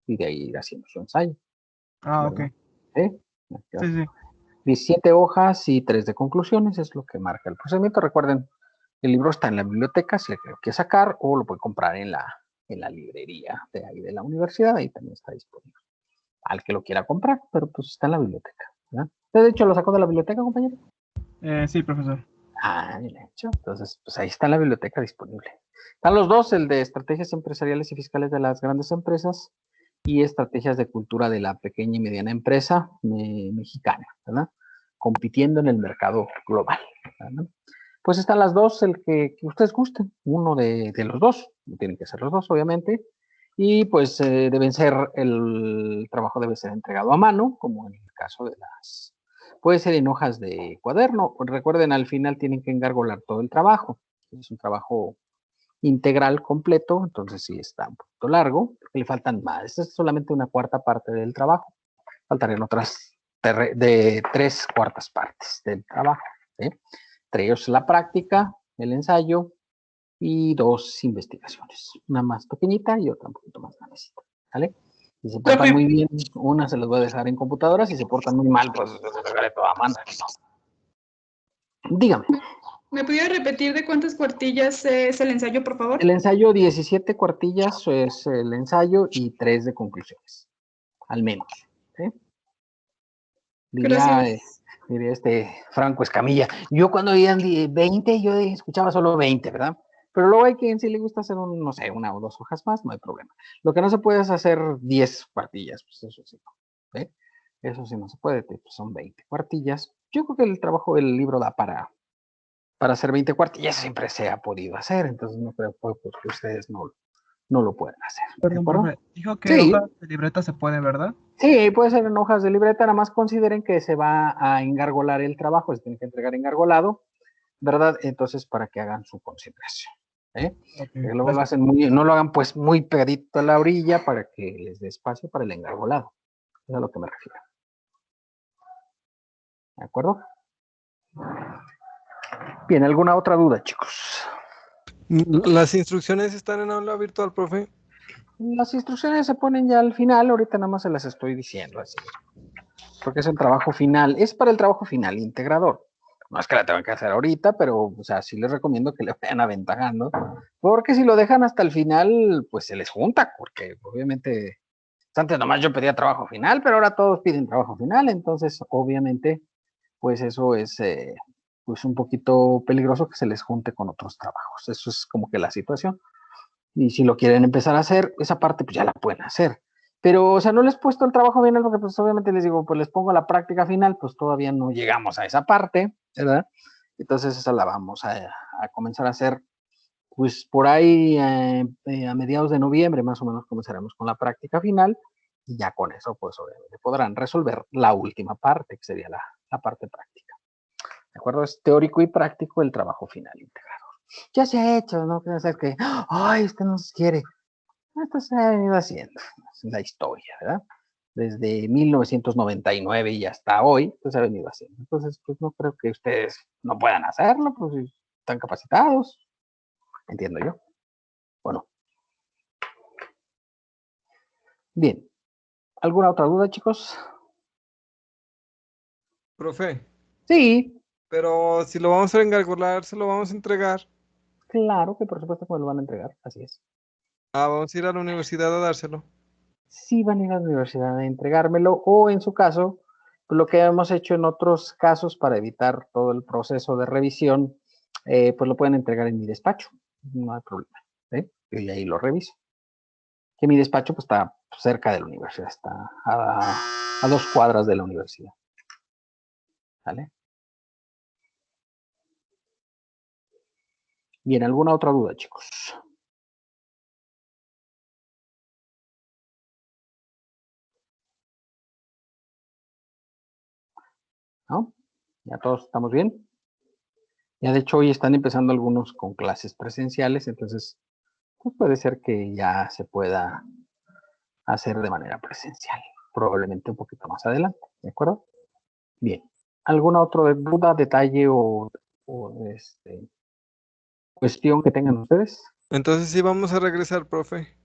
y de ahí ir haciendo su ensayo. Ah, ¿verdad? ok. ¿Sí? Sí, sí. 17 hojas y 3 de conclusiones es lo que marca el procedimiento. Recuerden, el libro está en la biblioteca, si le quiere sacar, o lo puede comprar en la librería de ahí de la universidad, ahí también está disponible. Al que lo quiera comprar, pero pues está en la biblioteca. ¿Verdad? ¿Usted de hecho lo sacó de la biblioteca, compañero? Sí, profesor. Ah, bien hecho. Entonces, pues ahí está en la biblioteca disponible. Están los dos, el de estrategias empresariales y fiscales de las grandes empresas y estrategias de cultura de la pequeña y mediana empresa mexicana, ¿verdad? Compitiendo en el mercado global, ¿verdad? Pues están las dos, el que ustedes gusten, uno de los dos, tienen que ser los dos, obviamente, y pues deben ser, el trabajo debe ser entregado a mano, como en el caso de las, puede ser en hojas de cuaderno, recuerden, al final tienen que engargolar todo el trabajo, es un trabajo integral completo, entonces sí está un poquito largo, porque le faltan más, esta es solamente una cuarta parte del trabajo, faltarían otras de 3/4 partes del trabajo, ¿sí? Entre ellos la práctica, el ensayo y 2 investigaciones, una más pequeñita y otra un poquito más grandecita, ¿vale? Si se portan muy bien, una se las voy a dejar en computadora, si se portan muy mal, pues se las dejaré toda a mano. Dígame. ¿Me pudiera repetir de cuántas cuartillas es el ensayo, por favor? El ensayo, 17 cuartillas es el ensayo y 3 de conclusiones, al menos, ¿sí? Diría Franco Escamilla. Yo cuando veían 20, yo escuchaba solo 20, ¿verdad? Pero luego hay quien sí le gusta hacer no sé, una o dos hojas más, no hay problema. Lo que no se puede es hacer 10 cuartillas, pues eso sí, ¿no? ¿Eh? Eso sí no se puede, pues son 20 cuartillas. Yo creo que el trabajo del libro da para hacer 20 cuartillas, siempre se ha podido hacer, entonces no creo que ustedes no lo pueden hacer. Perdón, profe, dijo que Sí. hojas de libreta se puede, ¿verdad? Sí, puede ser en hojas de libreta, nada más consideren que se va a engargolar el trabajo, se tiene que entregar engargolado, ¿verdad? Entonces, para que hagan su consideración. Okay, luego lo hacen no lo hagan pues muy pegadito a la orilla para que les dé espacio para el engargolado. Eso es a lo que me refiero. ¿De acuerdo? Bien, ¿alguna otra duda, chicos? ¿Las instrucciones están en aula virtual, profe? Las instrucciones se ponen ya al final, ahorita nada más se las estoy diciendo así. Porque es el trabajo final, es para el trabajo final integrador. No es que la tengan que hacer ahorita, pero, o sea, sí les recomiendo que le vayan aventajando, porque si lo dejan hasta el final, pues se les junta, porque obviamente, antes nomás yo pedía trabajo final, pero ahora todos piden trabajo final, entonces, obviamente, pues eso es, pues un poquito peligroso que se les junte con otros trabajos. Eso es como que la situación. Y si lo quieren empezar a hacer, esa parte pues ya la pueden hacer. Pero, o sea, no les he puesto el trabajo final porque pues obviamente les digo, pues les pongo la práctica final, pues todavía no llegamos a esa parte, ¿verdad? Entonces esa la vamos a comenzar a hacer, pues por ahí a mediados de noviembre más o menos comenzaremos con la práctica final y ya con eso pues obviamente podrán resolver la última parte, que sería la parte práctica. ¿De acuerdo? Es teórico y práctico el trabajo final integrado. Ya se ha hecho, ¿no? Que, ay, usted nos quiere. Esto se ha venido haciendo, es la historia, ¿verdad? Desde 1999 y hasta hoy, pues se ha venido haciendo. Entonces, pues no creo que ustedes no puedan hacerlo, pues si están capacitados, entiendo yo. Bueno. Bien. ¿Alguna otra duda, chicos? Profe. Sí. Pero si lo vamos a engargolar, se lo vamos a entregar. Claro que por supuesto que me lo van a entregar, así es. Ah, vamos a ir a la universidad a dárselo. Sí van a ir a la universidad a entregármelo, o en su caso, lo que hemos hecho en otros casos para evitar todo el proceso de revisión, pues lo pueden entregar en mi despacho, no hay problema, ¿eh? Yo ya ahí lo reviso. Que mi despacho pues está cerca de la universidad, está a 2 cuadras de la universidad. ¿Vale? Bien, ¿alguna otra duda, chicos? ¿No? ¿Ya todos estamos bien? Ya de hecho hoy están empezando algunos con clases presenciales, entonces pues puede ser que ya se pueda hacer de manera presencial, probablemente un poquito más adelante, ¿de acuerdo? Bien, ¿alguna otra duda, detalle o cuestión que tengan ustedes? Entonces sí vamos a regresar, profe.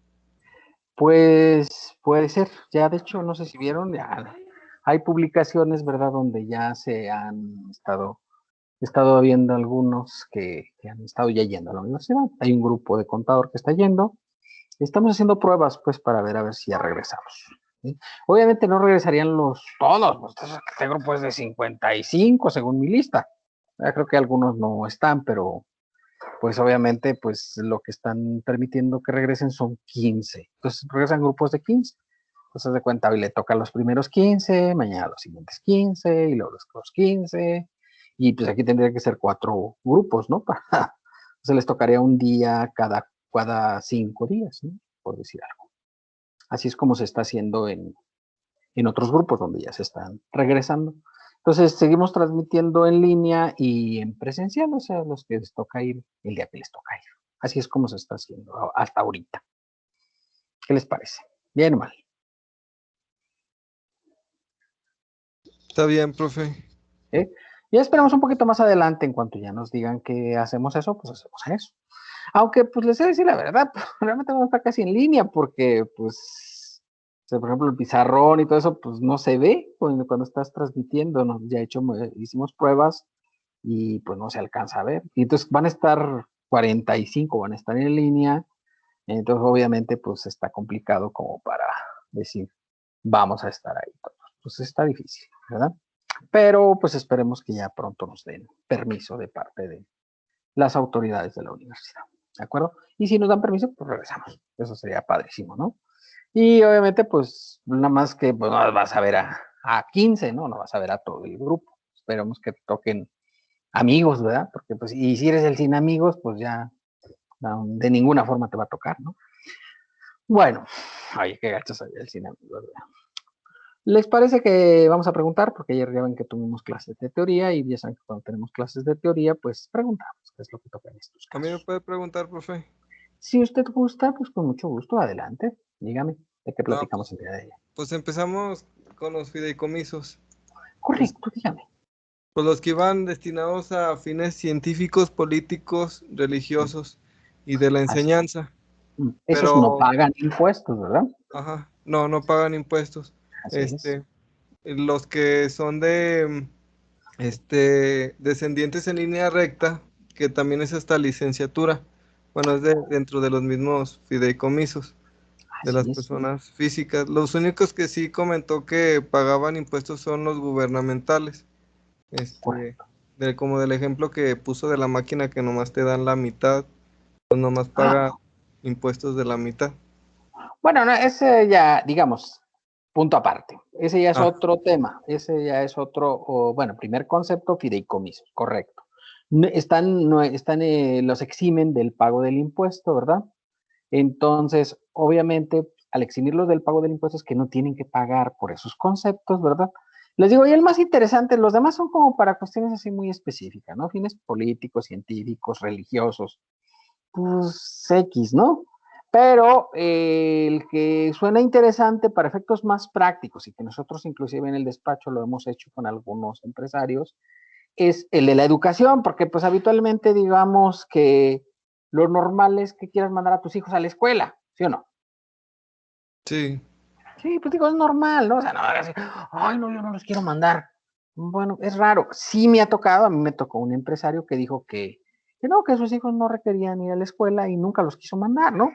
Pues puede ser, ya de hecho, no sé si vieron, ya hay publicaciones, ¿verdad?, donde ya se han estado viendo algunos que han estado ya yendo a la universidad. Hay un grupo de contador que está yendo. Estamos haciendo pruebas, pues, para ver a ver si ya regresamos. ¿Sí? Obviamente no regresarían todos, pues, este grupo es de 55, según mi lista. Ya creo que algunos no están, pero pues obviamente, pues lo que están permitiendo que regresen son 15. Entonces regresan grupos de 15. Entonces de cuenta, hoy le toca a los primeros 15, mañana a los siguientes 15 y luego los otros 15. Y pues aquí tendría que ser 4 grupos, ¿no? Entonces les tocaría un día cada 5 días, ¿no? Por decir algo. Así es como se está haciendo en otros grupos donde ya se están regresando. Entonces, seguimos transmitiendo en línea y en presencial, o sea, los que les toca ir el día que les toca ir. Así es como se está haciendo hasta ahorita. ¿Qué les parece? ¿Bien o mal? Está bien, profe. ¿Eh? Ya esperamos un poquito más adelante, en cuanto ya nos digan que hacemos eso, pues hacemos eso. Aunque, pues les he de decir la verdad, realmente vamos a estar casi en línea, porque, pues, o sea, por ejemplo, el pizarrón y todo eso, pues no se ve cuando estás transmitiendo, ¿no? Ya hicimos pruebas y pues no se alcanza a ver. Y entonces van a estar 45, van a estar en línea, entonces obviamente pues está complicado como para decir, vamos a estar ahí todos. Pues está difícil, ¿verdad? Pero pues esperemos que ya pronto nos den permiso de parte de las autoridades de la universidad, ¿de acuerdo? Y si nos dan permiso, pues regresamos. Eso sería padrísimo, ¿no? Y obviamente, pues nada más que pues, no vas a ver a 15, ¿no? No vas a ver a todo el grupo. Esperemos que toquen amigos, ¿verdad? Porque pues, y si eres el sin amigos, pues ya no, de ninguna forma te va a tocar, ¿no? Bueno, ay, qué gachos había el sin amigos, ¿verdad? ¿Les parece que vamos a preguntar? Porque ayer ya ven que tuvimos clases de teoría y ya saben que cuando tenemos clases de teoría, pues preguntamos qué es lo que toca en estos A mí me casos. puede preguntar, profe. Si usted gusta, pues con mucho gusto, adelante. Dígame, ¿de qué No, platicamos el día de ella? pues empezamos con los fideicomisos. Pues, Correcto, dígame. pues los que iban destinados a fines científicos, políticos, religiosos y de la Así. enseñanza. Esos no Pero, pagan impuestos, ¿verdad? ajá, no, no pagan impuestos. Así es. Este, los que son de, descendientes en línea recta, que también es hasta licenciatura. Bueno, es dentro de los mismos fideicomisos de las Así es. personas físicas. Los únicos que sí comentó que pagaban impuestos son los gubernamentales. Correcto. Como del ejemplo que puso de la máquina que nomás te dan la mitad, pues nomás paga impuestos de la mitad. Bueno, no, ese ya, digamos, punto aparte. Ese ya es Ah, otro tema. Ese ya es otro, bueno, primer concepto, fideicomisos, correcto. No están los eximen del pago del impuesto, ¿verdad? Entonces, obviamente, al eximirlos del pago del impuesto es que no tienen que pagar por esos conceptos, ¿verdad? Les digo, y el más interesante, los demás son como para cuestiones así muy específicas, ¿no? Fines políticos, científicos, religiosos, pues X, ¿no? Pero el que suena interesante para efectos más prácticos y que nosotros inclusive en el despacho lo hemos hecho con algunos empresarios, es el de la educación, porque pues habitualmente digamos que lo normal es que quieras mandar a tus hijos a la escuela, ¿sí o no? sí, Sí, pues digo, es normal, ¿no? O sea, no hagas, ay, no, yo no los quiero mandar. Bueno, es raro. Sí me ha tocado, a mí me tocó un empresario que dijo que no, que sus hijos no requerían ir a la escuela y nunca los quiso mandar, ¿no?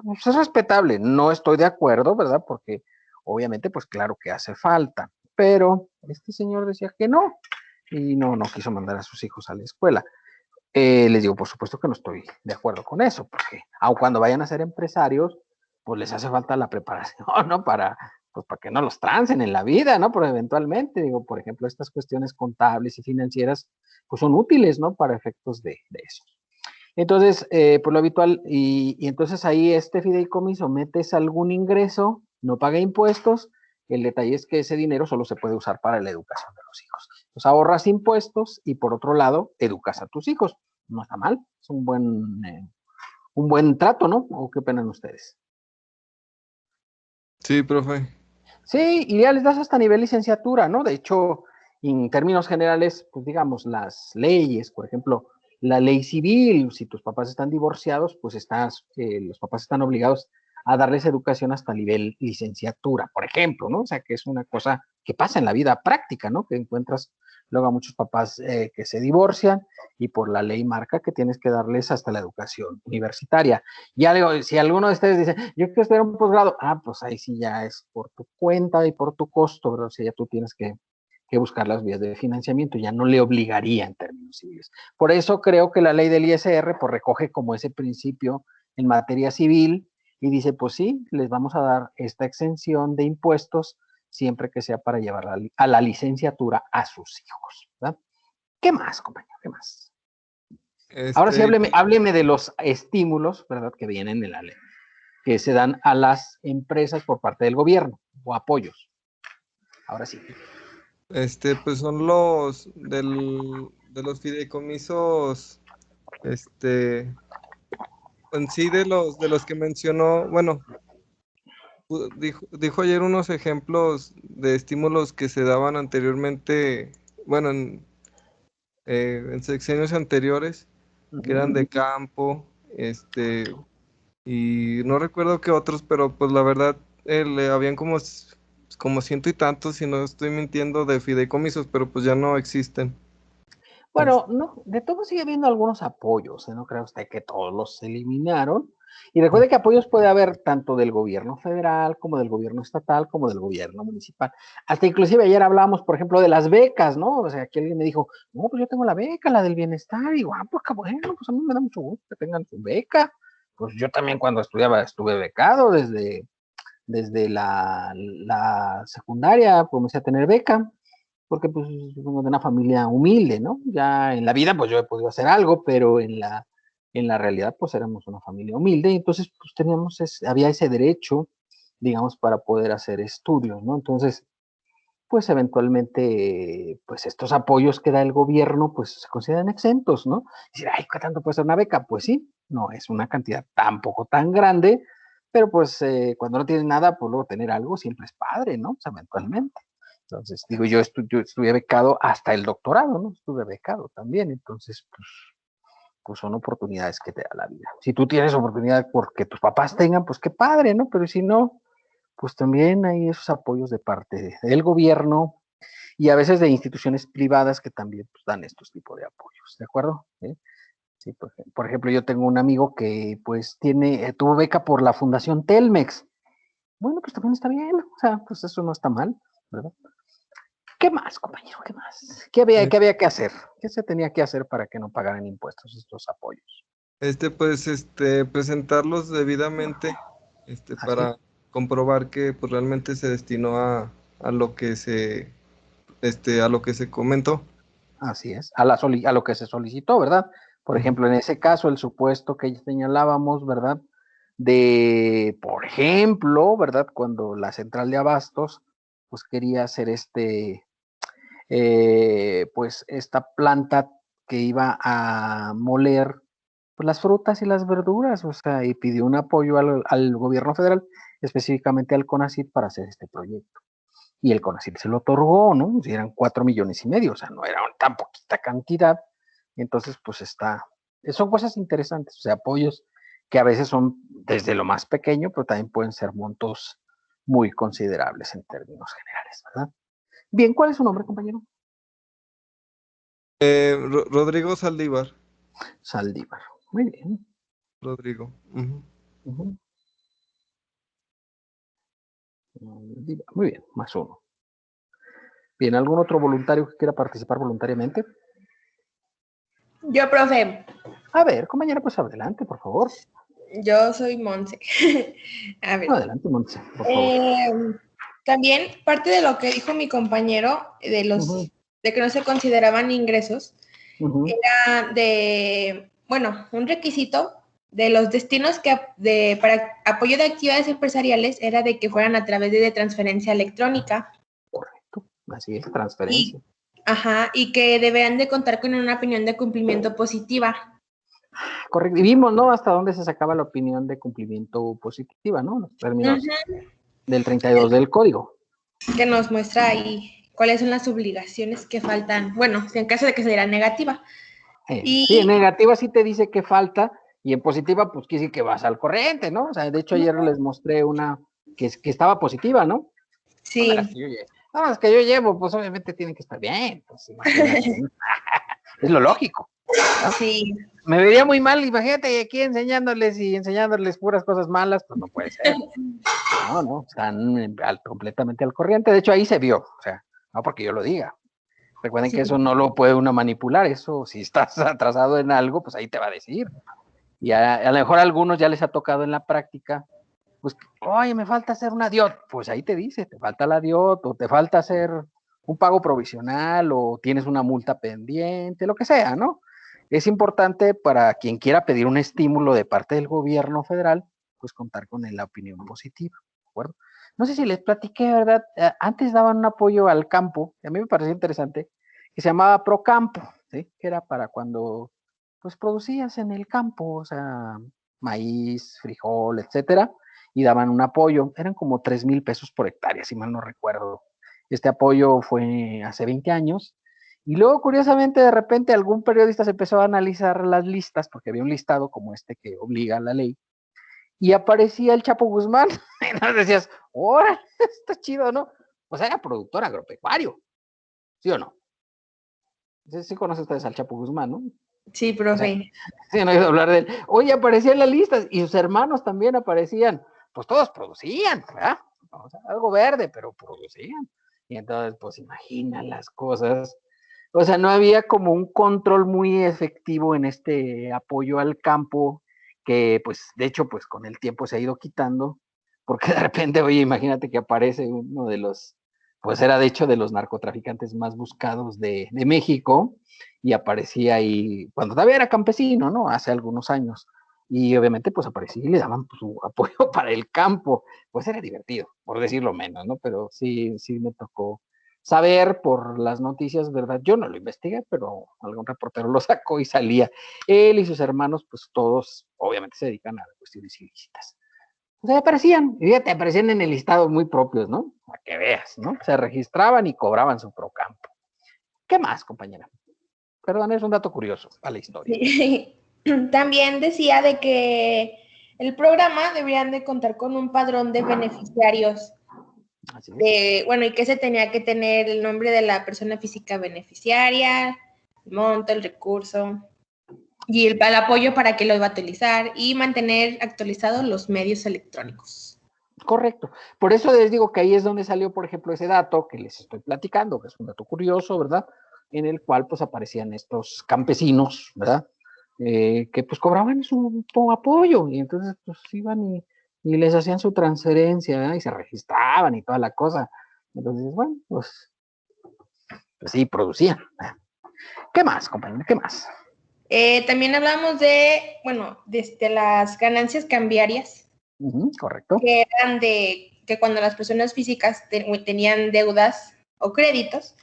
Pues es respetable, no estoy de acuerdo, ¿verdad? Porque obviamente, pues claro que hace falta, pero este señor decía que no, y no quiso mandar a sus hijos a la escuela. Les digo, por supuesto que no estoy de acuerdo con eso, porque aun cuando vayan a ser empresarios, pues les hace falta la preparación, ¿no? Pues para que no los trancen en la vida, ¿no? Pero eventualmente, digo, por ejemplo, estas cuestiones contables y financieras, pues son útiles, ¿no? Para efectos de eso. Entonces, pues lo habitual, y entonces ahí este fideicomiso metes algún ingreso, no paga impuestos, el detalle es que ese dinero solo se puede usar para la educación de los hijos. Entonces ahorras impuestos y por otro lado, educas a tus hijos. No está mal, es un buen trato, ¿no? ¿O qué opinan ustedes? sí, profe. Sí, y ya les das hasta nivel licenciatura, ¿no? De hecho, en términos generales, pues digamos, las leyes, por ejemplo, la ley civil, si tus papás están divorciados, pues los papás están obligados a darles educación hasta nivel licenciatura, por ejemplo, ¿no? O sea, que es una cosa que pasa en la vida práctica, ¿no? Que encuentras luego a muchos papás que se divorcian y por la ley marca que tienes que darles hasta la educación universitaria. Ya digo, si alguno de ustedes dice, yo quiero estudiar un posgrado, pues ahí sí ya es por tu cuenta y por tu costo, pero si ya tú tienes que buscar las vías de financiamiento, ya no le obligaría en términos civiles. Por eso creo que la ley del ISR pues recoge como ese principio en materia civil y dice, pues sí, les vamos a dar esta exención de impuestos siempre que sea para llevar a la licenciatura a sus hijos, ¿verdad? ¿Qué más, compañero? ¿Qué más? Ahora sí, hábleme de los estímulos, ¿verdad?, que vienen en la ley, que se dan a las empresas por parte del gobierno, o apoyos. Ahora sí. Pues son los de los fideicomisos, en sí de los que mencionó, bueno, dijo ayer unos ejemplos de estímulos que se daban anteriormente, bueno, en sexenios anteriores, que eran de campo, y no recuerdo qué otros, pero pues la verdad, le habían como ciento y tantos, si no estoy mintiendo, de fideicomisos, pero pues ya no existen. Bueno, no, de todo sigue habiendo algunos apoyos, no cree usted que todos los eliminaron. Y recuerde que apoyos puede haber tanto del gobierno federal, como del gobierno estatal, como del gobierno municipal. Hasta inclusive ayer hablábamos, por ejemplo, de las becas, ¿no? O sea, aquí alguien me dijo, no, pues yo tengo la beca, la del bienestar. Y digo, pues qué bueno, pues a mí me da mucho gusto que tengan su beca. Pues yo también cuando estudiaba estuve becado desde la secundaria, comencé a tener beca porque pues vengo de una familia humilde, ¿no? Ya en la vida pues yo he podido hacer algo, pero en la realidad pues éramos una familia humilde y entonces pues había ese derecho, digamos, para poder hacer estudios, ¿no? Entonces, pues eventualmente, pues estos apoyos que da el gobierno pues se consideran exentos, ¿no? Decir, ay, ¿qué tanto puede ser una beca? Pues sí, no es una cantidad tampoco tan grande, pero pues cuando no tienes nada, pues luego tener algo siempre es padre, ¿no? Pues eventualmente. Entonces, digo, yo estuve becado hasta el doctorado, ¿no? Estuve becado también, entonces, pues son oportunidades que te da la vida. Si tú tienes oportunidad porque tus papás tengan, pues qué padre, ¿no? Pero si no, pues también hay esos apoyos de parte del gobierno y a veces de instituciones privadas que también pues, dan estos tipos de apoyos, ¿de acuerdo? ¿Sí? Sí, por ejemplo, yo tengo un amigo que pues tuvo beca por la Fundación Telmex. Bueno, pues también está bien, o sea, pues eso no está mal, ¿verdad? ¿Qué más, compañero? ¿Qué más? ¿Qué había que hacer? ¿Qué se tenía que hacer para que no pagaran impuestos estos apoyos? Presentarlos debidamente, para comprobar que pues realmente se destinó a lo que a lo que se comentó. Así es, a lo que se solicitó, ¿verdad? Por ejemplo, en ese caso, el supuesto que señalábamos, ¿verdad? Por ejemplo, ¿verdad? Cuando la central de abastos, pues quería hacer pues esta planta que iba a moler pues, las frutas y las verduras, o sea, y pidió un apoyo al gobierno federal, específicamente al CONACYT para hacer este proyecto. Y el CONACYT se lo otorgó, ¿no? Si eran 4,5 millones, o sea, no era tan poquita cantidad. Entonces, pues son cosas interesantes, o sea, apoyos que a veces son desde lo más pequeño, pero también pueden ser montos muy considerables en términos generales, ¿verdad? Bien, ¿cuál es su nombre, compañero? Rodrigo Saldívar. Saldívar. Muy bien. Rodrigo. Muy bien, +1. Bien, ¿algún otro voluntario que quiera participar voluntariamente? Yo, profe. A ver, compañera, pues adelante, por favor. Yo soy Monse. A ver. Adelante, Monse, por favor. También parte de lo que dijo mi compañero de que no se consideraban ingresos era un requisito de los destinos para apoyo de actividades empresariales era de que fueran a través de transferencia electrónica. Correcto, así es, transferencia. Y que deberán de contar con una opinión de cumplimiento positiva. Correcto, y vimos, ¿no? Hasta dónde se sacaba la opinión de cumplimiento positiva, ¿no? Los términos del 32 del código. Que nos muestra ahí cuáles son las obligaciones que faltan, bueno, en caso de que se diera negativa. Sí, en negativa sí te dice que falta Y en positiva, pues quiere decir que vas al corriente, ¿no? O sea, de hecho ayer les mostré una que estaba positiva, ¿no? Sí. No, las que yo llevo, pues obviamente tienen que estar bien, pues imagínate. Es lo lógico, ¿no? Sí. Me vería muy mal, imagínate aquí enseñándoles puras cosas malas, pues no puede ser. No, están completamente al corriente. De hecho, ahí se vio, o sea, no porque yo lo diga. Recuerden que eso no lo puede uno manipular, eso si estás atrasado en algo, pues ahí te va a decir. Y a lo mejor a algunos ya les ha tocado en la práctica, pues, oye, me falta hacer una DIOT, pues ahí te dice, te falta la DIOT, o te falta hacer un pago provisional, o tienes una multa pendiente, lo que sea, ¿no? Es importante para quien quiera pedir un estímulo de parte del gobierno federal, pues contar con la opinión positiva, ¿de acuerdo? No sé si les platiqué, ¿verdad? Antes daban un apoyo al campo, y a mí me pareció interesante, que se llamaba Procampo, ¿sí? Que era para cuando, pues, producías en el campo, o sea, maíz, frijol, etcétera, y daban un apoyo, eran como 3,000 pesos por hectárea, si mal no recuerdo. Este apoyo fue hace 20 años, y luego, curiosamente, de repente algún periodista se empezó a analizar las listas, porque había un listado como este que obliga a la ley, y aparecía el Chapo Guzmán, y entonces decías, ¡órale, está chido!, ¿no? O sea, era productor agropecuario, ¿sí o no? Sí conocen ustedes al Chapo Guzmán, ¿no? Sí, profe. Sí, no he oído hablar de él. Oye, aparecía en las listas, y sus hermanos también aparecían, pues todos producían, ¿verdad? O sea, algo verde, pero producían. Y entonces, pues imagina las cosas. O sea, no había como un control muy efectivo en este apoyo al campo, que pues de hecho, pues con el tiempo se ha ido quitando, porque de repente, oye, imagínate que aparece uno de los, pues era de hecho de los narcotraficantes más buscados de México, y aparecía ahí, cuando todavía era campesino, ¿no? Hace algunos años. Y obviamente, pues aparecía y le daban pues, su apoyo para el campo. Pues era divertido, por decirlo menos, ¿no? Pero sí me tocó saber por las noticias, ¿verdad? Yo no lo investigué, pero algún reportero lo sacó y salía. Él y sus hermanos, pues todos, obviamente, se dedican a cuestiones ilícitas. O sea, aparecían en el listado muy propios, ¿no? Para que veas, ¿no? Se registraban y cobraban su procampo. ¿Qué más, compañera? Perdón, es un dato curioso a la historia. Sí. También decía de que el programa deberían de contar con un padrón de beneficiarios. Así es. Bueno, y que se tenía que tener el nombre de la persona física beneficiaria, el monto, el recurso y el apoyo para que lo iba a utilizar y mantener actualizados los medios electrónicos. Correcto. Por eso les digo que ahí es donde salió, por ejemplo, ese dato que les estoy platicando, que es un dato curioso, ¿verdad? En el cual pues aparecían estos campesinos, ¿verdad? Que pues cobraban su apoyo, y entonces pues iban y les hacían su transferencia, ¿verdad? Y se registraban y toda la cosa. Entonces, bueno, pues sí, producían. ¿Qué más, compañero? ¿Qué más? También hablamos de, bueno, desde las ganancias cambiarias. Correcto. Que eran de que cuando las personas físicas tenían deudas o créditos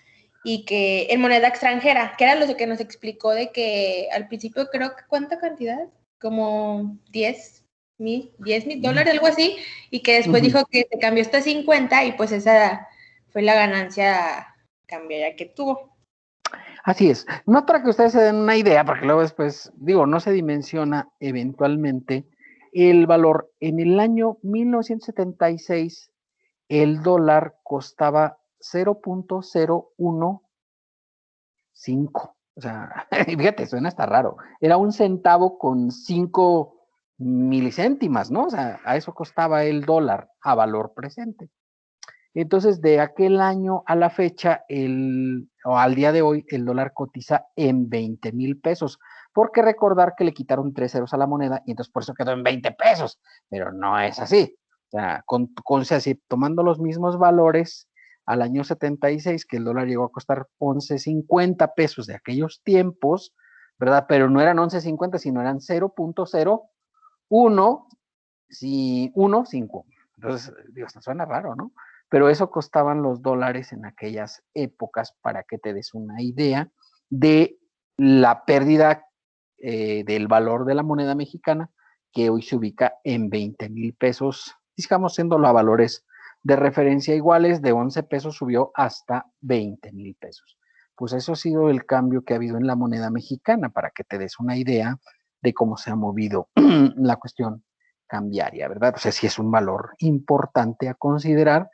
y que en moneda extranjera, que era lo que nos explicó de que al principio creo que ¿cuánta cantidad? Como 10,000 dólares, algo así, y que después dijo que se cambió hasta 50 y pues esa fue la ganancia cambiaria que tuvo. Así es. No para que ustedes se den una idea, porque luego después, digo, no se dimensiona eventualmente el valor. En el año 1976, el dólar costaba 0.015. O sea, fíjate, suena hasta raro. Era 1 centavo con 5 milicéntimas, ¿no? O sea, a eso costaba el dólar a valor presente. Entonces, de aquel año a la fecha, o al día de hoy, el dólar cotiza en 20,000 pesos, porque recordar que le quitaron 3 ceros a la moneda y entonces por eso quedó en 20 pesos, pero no es así. O sea, así, tomando los mismos valores al año 76, que el dólar llegó a costar 11.50 pesos de aquellos tiempos, ¿verdad? Pero no eran 11.50, sino eran 0.01, si 1.5. Entonces, digo, esto suena raro, ¿no? Pero eso costaban los dólares en aquellas épocas, para que te des una idea de la pérdida del valor de la moneda mexicana, que hoy se ubica en 20,000 pesos, digamos, siendo a valores de referencia iguales. De 11 pesos subió hasta 20,000 pesos. Pues eso ha sido el cambio que ha habido en la moneda mexicana, para que te des una idea de cómo se ha movido la cuestión cambiaria, ¿verdad? O sea, sí es un valor importante a considerar.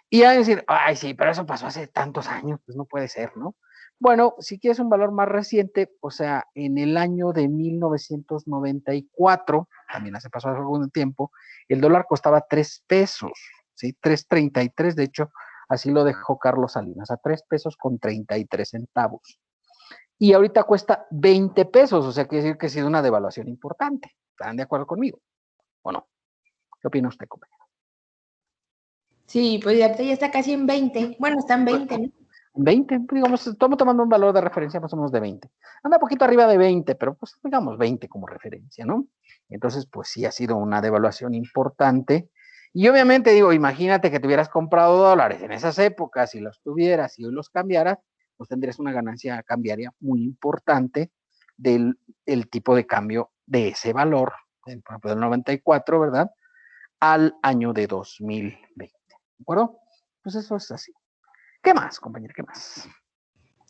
Y a decir, ay, sí, pero eso pasó hace tantos años, pues no puede ser, ¿no? Bueno, si quieres un valor más reciente, o sea, en el año de 1994, también hace pasado algún tiempo, el dólar costaba 3 pesos, ¿sí? 3.33, de hecho, así lo dejó Carlos Salinas, a 3 pesos con 33 centavos. Y ahorita cuesta 20 pesos, o sea, quiere decir que ha sido una devaluación importante. ¿Están de acuerdo conmigo? ¿O no? ¿Qué opina usted, compañero? Sí, pues ahorita ya está casi en 20. Bueno, está en 20, ¿no? 20, digamos, estamos tomando un valor de referencia más o menos de 20. Anda un poquito arriba de 20, pero pues digamos 20 como referencia, ¿no? Entonces, pues sí ha sido una devaluación importante. Y obviamente digo, imagínate que te hubieras comprado dólares en esas épocas y los tuvieras y hoy los cambiaras, pues tendrías una ganancia cambiaria muy importante del el tipo de cambio de ese valor, por ejemplo, del 94, ¿verdad? Al año de 2020. ¿De acuerdo? Pues eso es así. ¿Qué más, compañero? ¿Qué más?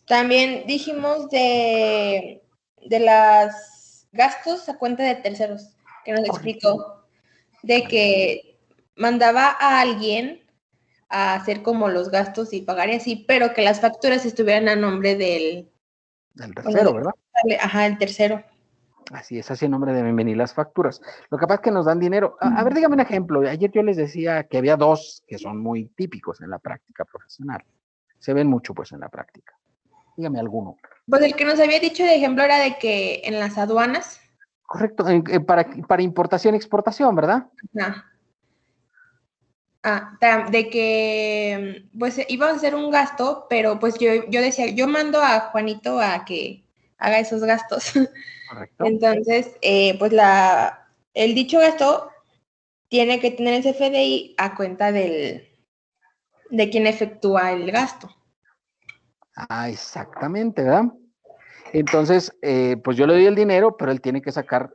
También dijimos de los gastos a cuenta de terceros, que nos explicó de que mandaba a alguien a hacer como los gastos y pagar y así, pero que las facturas estuvieran a nombre del tercero, ¿verdad? Ajá, el tercero. Así es, así en nombre de Bienvenir las facturas. Lo que pasa es que nos dan dinero. A ver, dígame un ejemplo. Ayer yo les decía que había dos que son muy típicos en la práctica profesional. Se ven mucho, pues, en la práctica. Dígame alguno. Pues el que nos había dicho de ejemplo era de que en las aduanas. Correcto, para importación y exportación, ¿verdad? Ajá. De que pues íbamos a hacer un gasto, pero pues yo decía, yo mando a Juanito a que haga esos gastos. Correcto. Entonces, pues el dicho gasto tiene que tener el CFDI a cuenta de quien efectúa el gasto. Ah, exactamente, ¿verdad? Entonces, pues yo le doy el dinero, pero él tiene que sacar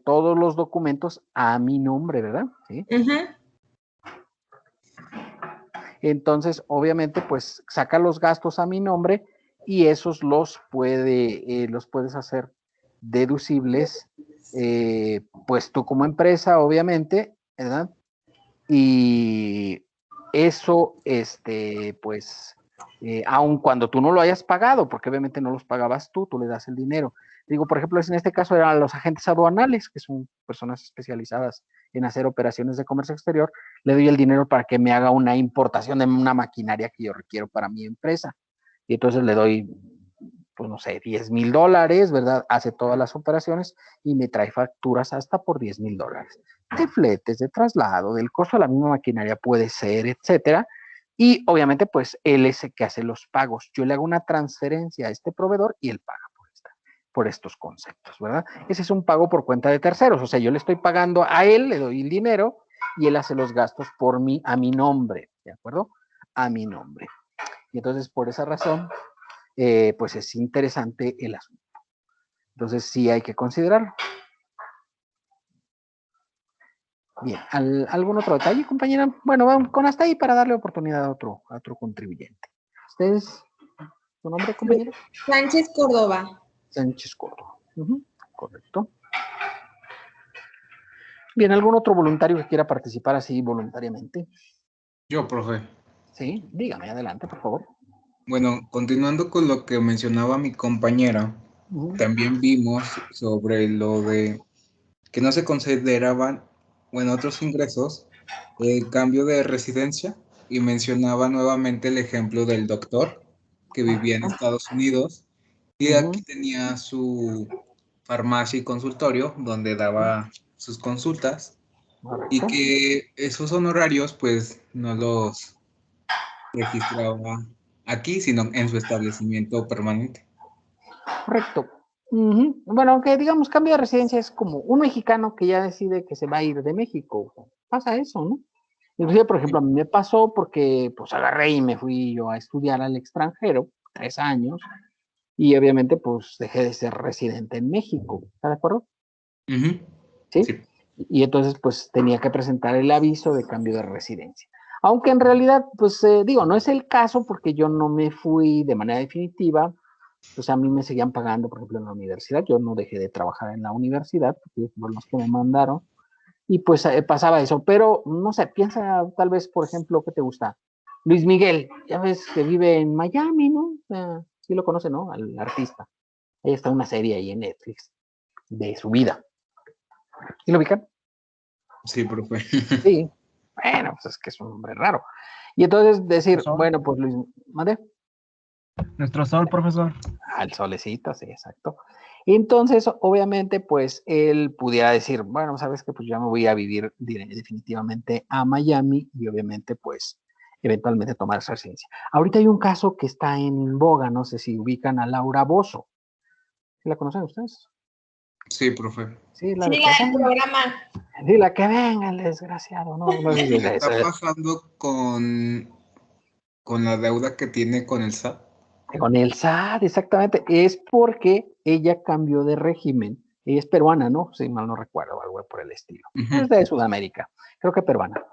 todos los documentos a mi nombre, ¿verdad? ¿Sí? Uh-huh. Entonces, obviamente, pues saca los gastos a mi nombre y esos los puedes hacer deducibles, pues tú como empresa, obviamente, ¿verdad? Y eso, pues, aun cuando tú no lo hayas pagado, porque obviamente no los pagabas tú le das el dinero. Digo, por ejemplo, en este caso eran los agentes aduanales, que son personas especializadas en hacer operaciones de comercio exterior, le doy el dinero para que me haga una importación de una maquinaria que yo requiero para mi empresa. Y entonces le doy, pues no sé, $10,000, ¿verdad? Hace todas las operaciones y me trae facturas hasta por $10,000. De fletes, de traslado, del costo de la misma maquinaria puede ser, etcétera. Y obviamente, pues él es el que hace los pagos. Yo le hago una transferencia a este proveedor y él paga por estos conceptos, ¿verdad? Ese es un pago por cuenta de terceros, o sea, yo le estoy pagando a él, le doy el dinero y él hace los gastos por mí, a mi nombre, ¿de acuerdo? A mi nombre. Y entonces, por esa razón, pues es interesante el asunto. Entonces, sí hay que considerarlo. Bien, ¿algún otro detalle, compañera? Bueno, vamos con hasta ahí para darle oportunidad a otro contribuyente. ¿Ustedes, su nombre, compañero? Sánchez Córdoba. Sánchez Córdoba. Correcto. Bien, ¿algún otro voluntario que quiera participar así voluntariamente? Yo, profe. Sí, dígame, adelante, por favor. Bueno, continuando con lo que mencionaba mi compañera, también vimos sobre lo de que no se consideraban, bueno, otros ingresos, el cambio de residencia, y mencionaba nuevamente el ejemplo del doctor que vivía en Estados Unidos y aquí tenía su farmacia y consultorio donde daba sus consultas y que esos honorarios pues no los registraba aquí, sino en su establecimiento permanente. Correcto. Bueno, aunque digamos cambio de residencia es como un mexicano que ya decide que se va a ir de México. Pasa eso, ¿no? Inclusive, por ejemplo, a mí me pasó porque pues agarré y me fui yo a estudiar al extranjero, 3 años, y obviamente pues dejé de ser residente en México. ¿Está de acuerdo? ¿Sí? Sí. Y entonces pues tenía que presentar el aviso de cambio de residencia. Aunque en realidad, pues digo, no es el caso porque yo no me fui de manera definitiva, Entonces a mí me seguían pagando, por ejemplo, en la universidad. Yo no dejé de trabajar en la universidad, porque fueron los que me mandaron. Y pues pasaba eso. Pero, no sé, piensa tal vez, por ejemplo, ¿qué te gusta? Luis Miguel, ya ves que vive en Miami, ¿no? Sí lo conoce, ¿no? Al artista. Ahí está una serie ahí en Netflix de su vida. ¿Sí lo ubican? Sí, profe. Sí. Bueno, pues es que es un hombre raro. Y entonces decir, ¿Sol? bueno, pues Luis, ¿mande? Nuestro sol, profesor. El solecito, sí, exacto. Entonces, obviamente, pues él pudiera decir, bueno, sabes que pues ya me voy a vivir definitivamente a Miami y obviamente, pues, eventualmente tomar esa residencia. Ahorita hay un caso que está en boga, no sé si ubican a Laura Bozzo. ¿Sí la conocen ustedes? Sí, profe. Sí, la Sí, de la que del programa. sí, la que venga el desgraciado, no, no sé si es ¿Qué está esa. pasando con la deuda que tiene con el SAT? Con el SAT, exactamente. Es porque ella cambió de régimen. Ella es peruana, ¿no? Si mal no recuerdo, algo por el estilo. Es de Sudamérica, creo que peruana.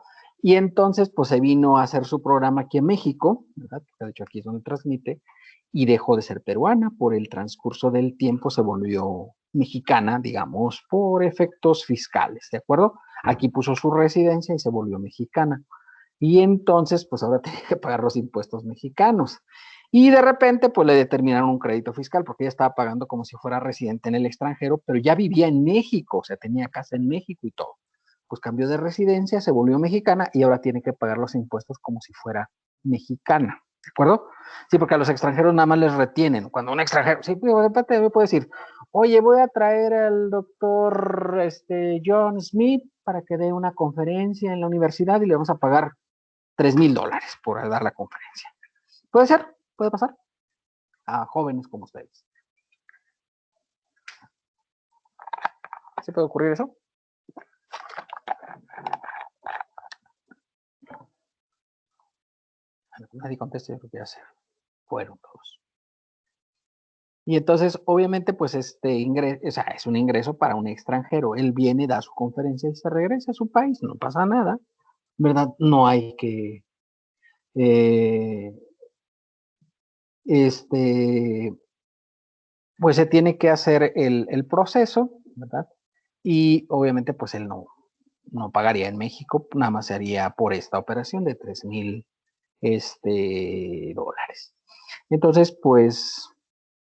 Y entonces, pues se vino a hacer su programa aquí en México, ¿verdad? De hecho, aquí es donde transmite, y dejó de ser peruana. Por el transcurso del tiempo se volvió mexicana, digamos, por efectos fiscales, ¿de acuerdo? Aquí puso su residencia y se volvió mexicana. Y entonces, pues ahora tiene que pagar los impuestos mexicanos. Y de repente, pues le determinaron un crédito fiscal porque ella estaba pagando como si fuera residente en el extranjero, pero ya vivía en México, o sea, tenía casa en México y todo. Pues cambió de residencia, se volvió mexicana y ahora tiene que pagar los impuestos como si fuera mexicana. ¿De acuerdo? Sí, porque a los extranjeros nada más les retienen. Cuando un extranjero, sí, de repente me puede decir, oye, voy a traer al doctor John Smith para que dé una conferencia en la universidad y le vamos a pagar $3,000 por dar la conferencia. Puede ser, puede pasar a jóvenes como ustedes. ¿Se puede ocurrir eso? Nadie conteste, yo creo que ya se fueron todos. Y entonces, obviamente, pues ingreso, o sea, es un ingreso para un extranjero. Él viene, da su conferencia y se regresa a su país, no pasa nada, ¿verdad? No hay que, eh, pues se tiene que hacer el proceso, ¿verdad? Y obviamente, pues él no pagaría en México, nada más se haría por esta operación de $3,000 dólares. Entonces, pues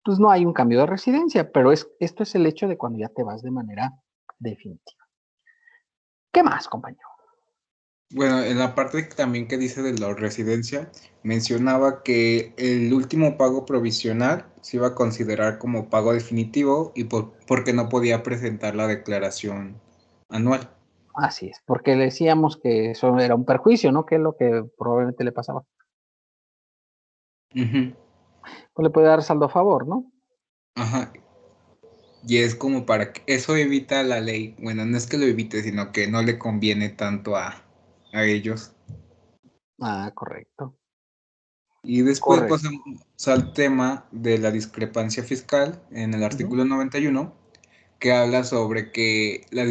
no hay un cambio de residencia, pero esto es el hecho de cuando ya te vas de manera definitiva. ¿Qué más, compañero? Bueno, en la parte también que dice de la residencia, mencionaba que el último pago provisional se iba a considerar como pago definitivo y porque no podía presentar la declaración anual. Así es, porque le decíamos que eso era un perjuicio, ¿no? Que es lo que probablemente le pasaba. Ujú. Pues le puede dar saldo a favor, ¿no? Ajá. Y es como para que eso evita la ley. Bueno, no es que lo evite, sino que no le conviene tanto a ellos. Ah, correcto. Y después Correcto. pasamos al tema de la discrepancia fiscal en el artículo 91, que habla sobre que la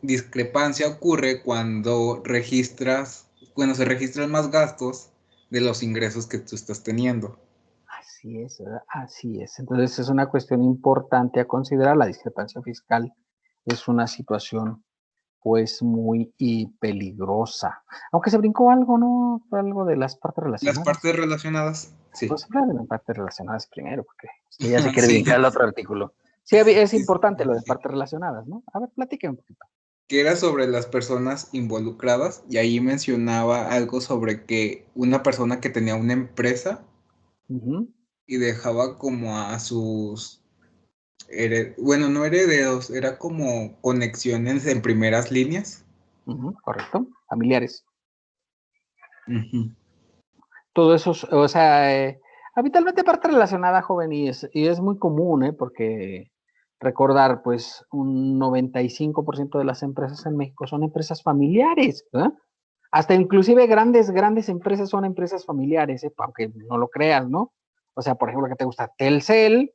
discrepancia ocurre cuando se registran más gastos de los ingresos que tú estás teniendo. Así es, ¿verdad? Así es. Entonces es una cuestión importante a considerar. La discrepancia fiscal es una situación pues muy peligrosa. Aunque se brincó algo, ¿no? Algo de las partes Las relacionadas. partes relacionadas, sí. Pues habla de las partes relacionadas primero, porque usted ya se quiere Sí, brincar al otro artículo. Sí, es sí, importante lo de sí. partes relacionadas, ¿no? A ver, platíqueme un poquito. Que era sobre las personas involucradas y ahí mencionaba algo sobre que una persona que tenía una empresa y dejaba como a sus, bueno, no herederos, era como conexiones en primeras líneas. Correcto. Familiares. Ujú. Todo eso, o sea, habitualmente parte relacionada, joven, y es muy común, porque recordar, pues, un 95% de las empresas en México son empresas familiares, ¿verdad? Hasta inclusive grandes empresas son empresas familiares, aunque no lo creas, ¿no? O sea, por ejemplo, que te gusta Telcel,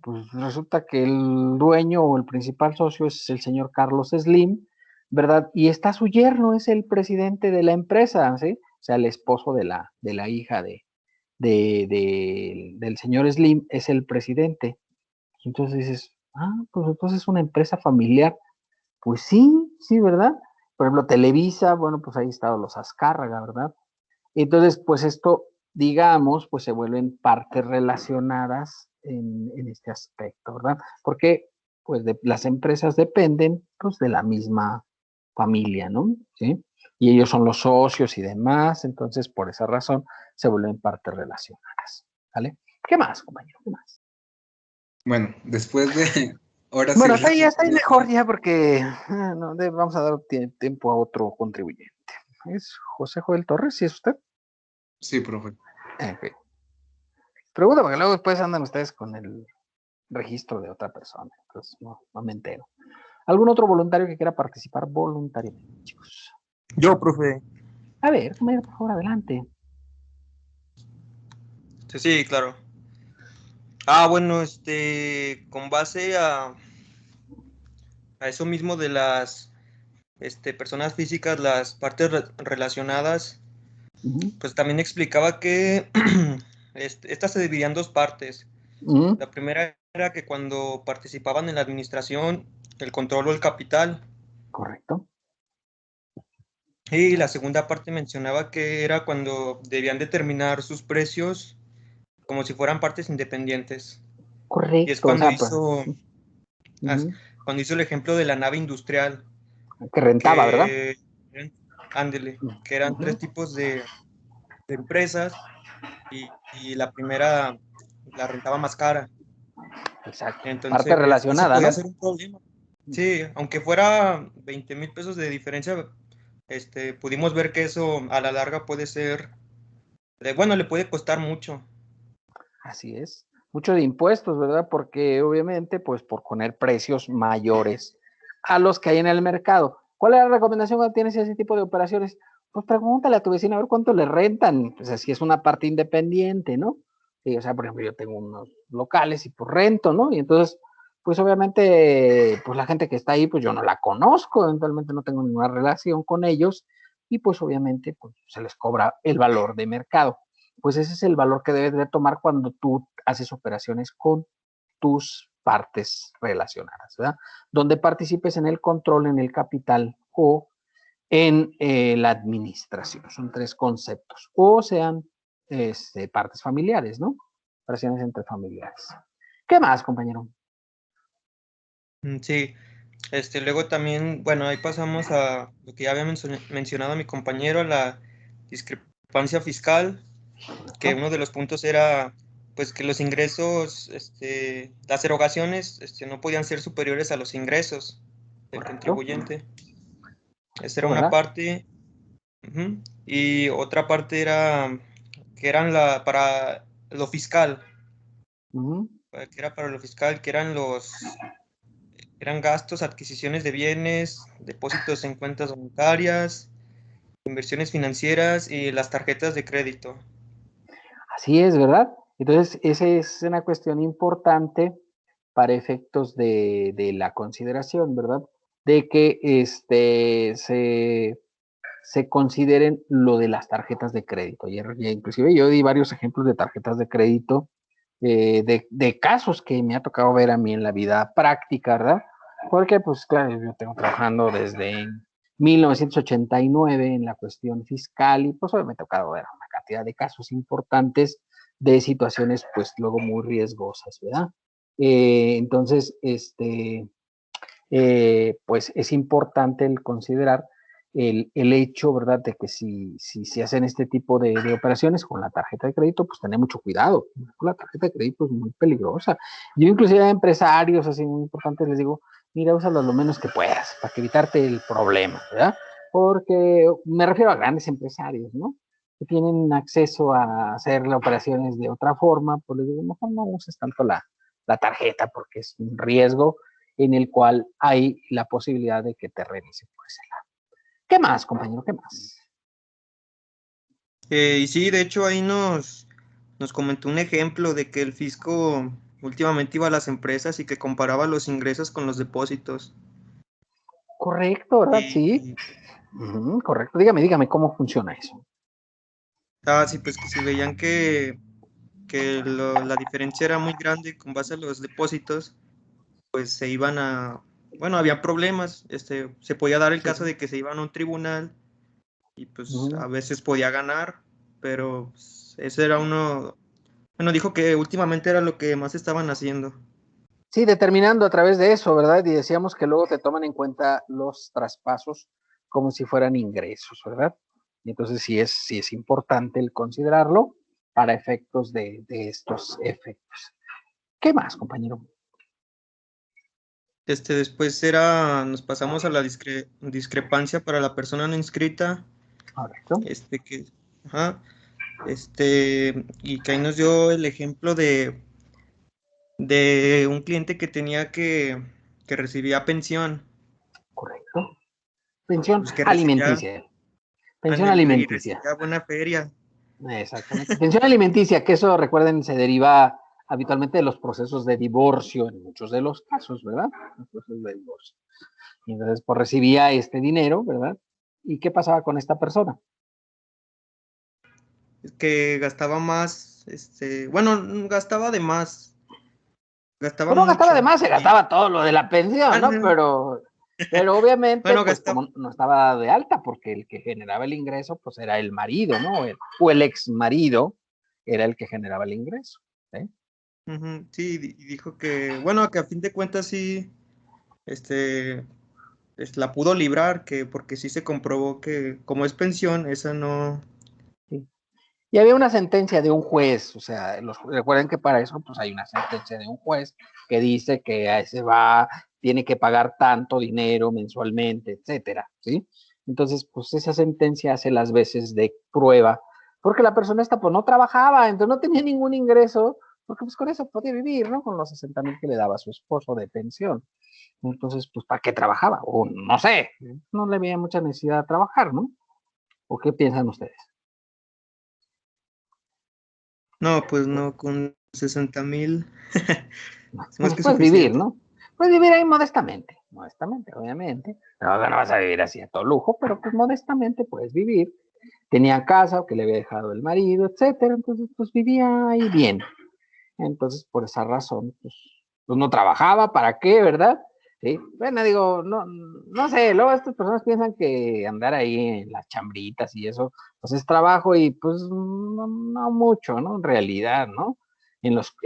pues resulta que el dueño o el principal socio es el señor Carlos Slim, ¿verdad? Y está su yerno, es el presidente de la empresa, ¿sí? O sea, el esposo de la hija del señor Slim es el presidente. Entonces dices, pues entonces es una empresa familiar. Pues sí, sí, ¿verdad? Por ejemplo, Televisa, bueno, pues ahí están los Azcárraga, ¿verdad? Entonces, pues esto, digamos, pues se vuelven partes relacionadas en este aspecto, ¿verdad? Porque, pues, las empresas dependen, pues, de la misma familia, ¿no? ¿Sí? Y ellos son los socios y demás, entonces, por esa razón, se vuelven partes relacionadas, ¿vale? ¿Qué más, compañero? ¿Qué más? Bueno, después de... Ahora sí, Bueno, está ahí mejor ya porque no, vamos a dar tiempo a otro contribuyente. ¿Es José Joel Torres? ¿Sí es usted? Sí, profe. Ok. Pregunta porque luego después andan ustedes con el registro de otra persona. Entonces no me entero. ¿Algún otro voluntario que quiera participar voluntariamente, chicos? Yo, profe. A ver, compañero, por favor, adelante. Sí, claro. Bueno, con base a eso mismo de las personas físicas, las partes relacionadas, pues también explicaba que estas se dividían en dos partes. La primera era que cuando participaban en la administración, el control o el capital. Correcto. Y la segunda parte mencionaba que era cuando debían determinar sus precios como si fueran partes independientes. Correcto. Y es cuando pues, hizo el ejemplo de la nave industrial. Que rentaba, ¿verdad? Ándele, que eran tres tipos de empresas y la primera la rentaba más cara. Exacto. Entonces, Parte eso relacionada, podía ¿no? ser un problema. Sí, aunque fuera 20,000 pesos de diferencia, pudimos ver que eso a la larga puede ser, bueno, le puede costar mucho. Así es. Mucho de impuestos, ¿verdad? Porque obviamente, pues por poner precios mayores a los que hay en el mercado. ¿Cuál es la recomendación cuando tienes ese tipo de operaciones? Pues pregúntale a tu vecino a ver cuánto le rentan. Pues así es una parte independiente, ¿no? Sí, o sea, por ejemplo, yo tengo unos locales y pues rento, ¿no? Y entonces, pues obviamente, pues la gente que está ahí, pues yo no la conozco, eventualmente no tengo ninguna relación con ellos y pues obviamente, pues se les cobra el valor de mercado. Pues ese es el valor que debes de tomar cuando tú haces operaciones con tus partes relacionadas, ¿verdad? Donde participes en el control, en el capital o en la administración. Son tres conceptos. O sean partes familiares, ¿no? Operaciones entre familiares. ¿Qué más, compañero? Sí, luego también, bueno, ahí pasamos a lo que ya había mencionado mi compañero, la discrepancia fiscal, que uno de los puntos era pues que los ingresos, las erogaciones, no podían ser superiores a los ingresos del contribuyente. Esa era una parte. Y otra parte era que eran para lo fiscal, que era para lo fiscal, que eran gastos, adquisiciones de bienes, depósitos en cuentas bancarias, inversiones financieras y las tarjetas de crédito. Así es, ¿verdad? Entonces, esa es una cuestión importante para efectos de la consideración, ¿verdad? De que se consideren lo de las tarjetas de crédito. Inclusive yo di varios ejemplos de tarjetas de crédito, de casos que me ha tocado ver a mí en la vida práctica, ¿verdad? Porque, pues, claro, yo tengo trabajando desde 1989 en la cuestión fiscal y pues me ha tocado ver una cantidad de casos importantes de situaciones, pues, luego muy riesgosas, ¿verdad? Entonces, pues es importante el considerar el hecho, ¿verdad?, de que si se hacen este tipo de operaciones con la tarjeta de crédito, pues tener mucho cuidado. La tarjeta de crédito es muy peligrosa. Yo inclusive a empresarios así muy importantes les digo, mira, úsalo lo menos que puedas para evitarte el problema, ¿verdad? Porque me refiero a grandes empresarios, ¿no? Que tienen acceso a hacer las operaciones de otra forma, pues les digo, mejor no uses tanto la tarjeta porque es un riesgo en el cual hay la posibilidad de que te revisen por ese lado. ¿Qué más, compañero? ¿Qué más? Y sí, de hecho ahí nos comentó un ejemplo de que el fisco últimamente iba a las empresas y que comparaba los ingresos con los depósitos. Correcto, ¿verdad? Sí. Correcto. Dígame, ¿cómo funciona eso? Sí, pues que si veían que que la diferencia era muy grande con base a los depósitos, pues se iban bueno, había problemas, se podía dar el caso de que se iban a un tribunal y pues a veces podía ganar, pero pues, ese era bueno, dijo que últimamente era lo que más estaban haciendo. Sí, determinando a través de eso, ¿verdad? Y decíamos que luego te toman en cuenta los traspasos como si fueran ingresos, ¿verdad? Y entonces sí es importante el considerarlo para efectos de estos efectos. ¿Qué más, compañero? Después nos pasamos a la discrepancia para la persona no inscrita. Correcto. Ajá, y que ahí nos dio el ejemplo de un cliente que tenía que recibía pensión. Correcto. Pensión Pues que alimenticia. Pensión y alimenticia. recibía buena feria. Exactamente. Pensión alimenticia, que eso, recuerden, se deriva habitualmente de los procesos de divorcio en muchos de los casos, ¿verdad? Los procesos de divorcio. Y entonces, pues recibía este dinero, ¿verdad? ¿Y qué pasaba con esta persona? Que gastaba más, bueno, gastaba de más. Gastaba Pues no gastaba mucho. de más, se gastaba todo lo de la pensión, ¿no? Pero obviamente, bueno, pues como no estaba de alta, porque el que generaba el ingreso, pues era el marido, ¿no? O el ex marido era el que generaba el ingreso. ¿Sí? Sí, y dijo que, bueno, que a fin de cuentas sí, la pudo librar, porque sí se comprobó que como es pensión, esa no. Sí. Y había una sentencia de un juez, o sea, recuerden que para eso pues hay una sentencia de un juez que dice que tiene que pagar tanto dinero mensualmente, etcétera, ¿sí? Entonces, pues esa sentencia hace las veces de prueba, porque la persona esta pues no trabajaba, entonces no tenía ningún ingreso, porque pues con eso podía vivir, ¿no? Con los 60,000 que le daba su esposo de pensión. Entonces, pues ¿para qué trabajaba? O no sé, no le veía mucha necesidad de trabajar, ¿no? ¿O qué piensan ustedes? No, pues no, con 60,000 es más que Puedes vivir, suficiente. ¿no? Puedes vivir ahí modestamente, obviamente. No vas a vivir así a todo lujo, pero pues modestamente puedes vivir. Tenía casa que le había dejado el marido, etcétera, entonces pues vivía ahí bien. Entonces, por esa razón, pues no trabajaba, ¿para qué, verdad? Sí, bueno, digo, no sé, luego estas personas piensan que andar ahí en las chambritas y eso, pues es trabajo y pues no mucho, ¿no? En realidad, ¿no? En los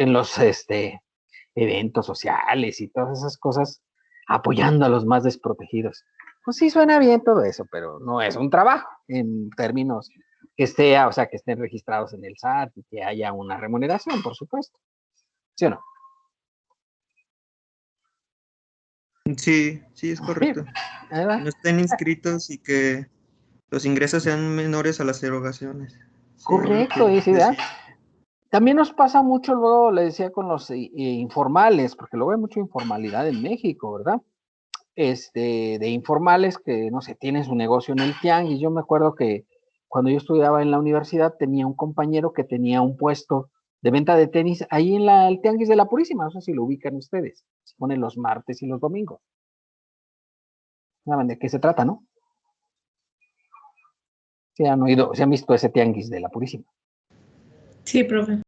eventos sociales y todas esas cosas, apoyando a los más desprotegidos. Pues sí suena bien todo eso, pero no es un trabajo en términos o sea, que estén registrados en el SAT y que haya una remuneración, por supuesto. ¿Sí o no? Sí, es correcto. Ahí va. Que no estén inscritos y que los ingresos sean menores a las erogaciones. Sí, Correcto, y sí, ¿verdad? También nos pasa mucho, luego le decía, con los informales, porque luego hay mucha informalidad en México, ¿verdad? De informales que, no sé, tienen su negocio en el tianguis. Yo me acuerdo que cuando yo estudiaba en la universidad tenía un compañero que tenía un puesto de venta de tenis ahí en el tianguis de la Purísima, no sé si lo ubican ustedes, se pone los martes y los domingos. ¿Saben de qué se trata, no? Se han visto ese tianguis de la Purísima. Sí, profe.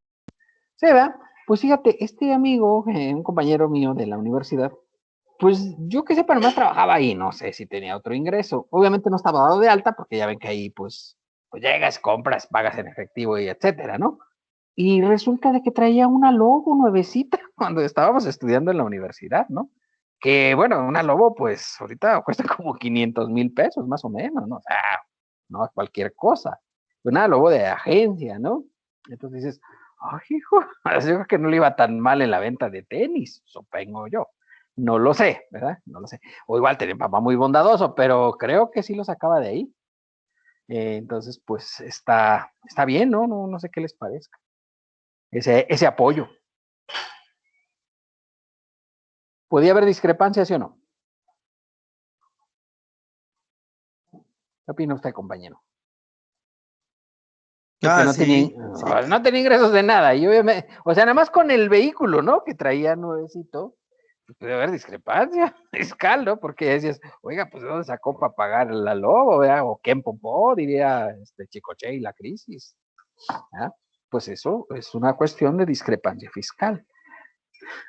Sí, ¿verdad? Pues fíjate, este amigo, un compañero mío de la universidad, pues yo que sepa, nomás trabajaba ahí, no sé si tenía otro ingreso. Obviamente no estaba dado de alta, porque ya ven que ahí, pues llegas, compras, pagas en efectivo y etcétera, ¿no? Y resulta de que traía una Lobo nuevecita cuando estábamos estudiando en la universidad, ¿no? Que bueno, una Lobo, pues ahorita cuesta como 500,000 pesos, más o menos, ¿no? O sea, no es cualquier cosa. Una Lobo de agencia, ¿no? Entonces dices, ay, hijo, yo creo que no le iba tan mal en la venta de tenis, supongo yo. No lo sé, ¿verdad? No lo sé. O igual tenía un papá muy bondadoso, pero creo que sí lo sacaba de ahí. Entonces, pues está bien, ¿no? No sé qué les parezca. Ese apoyo. ¿Podía haber discrepancias, sí o no? ¿Qué opina usted, compañero? Porque no sí. tenía ingresos de nada. Y obviamente, o sea, nada más con el vehículo, ¿no? Que traía nuevecito, pues puede haber discrepancia fiscal, ¿no? Porque decías, oiga, pues ¿de dónde sacó para pagar la Lobo, ¿verdad? O quién popó, diría Chicoche y la crisis. ¿Ah? pues eso es una cuestión de discrepancia fiscal.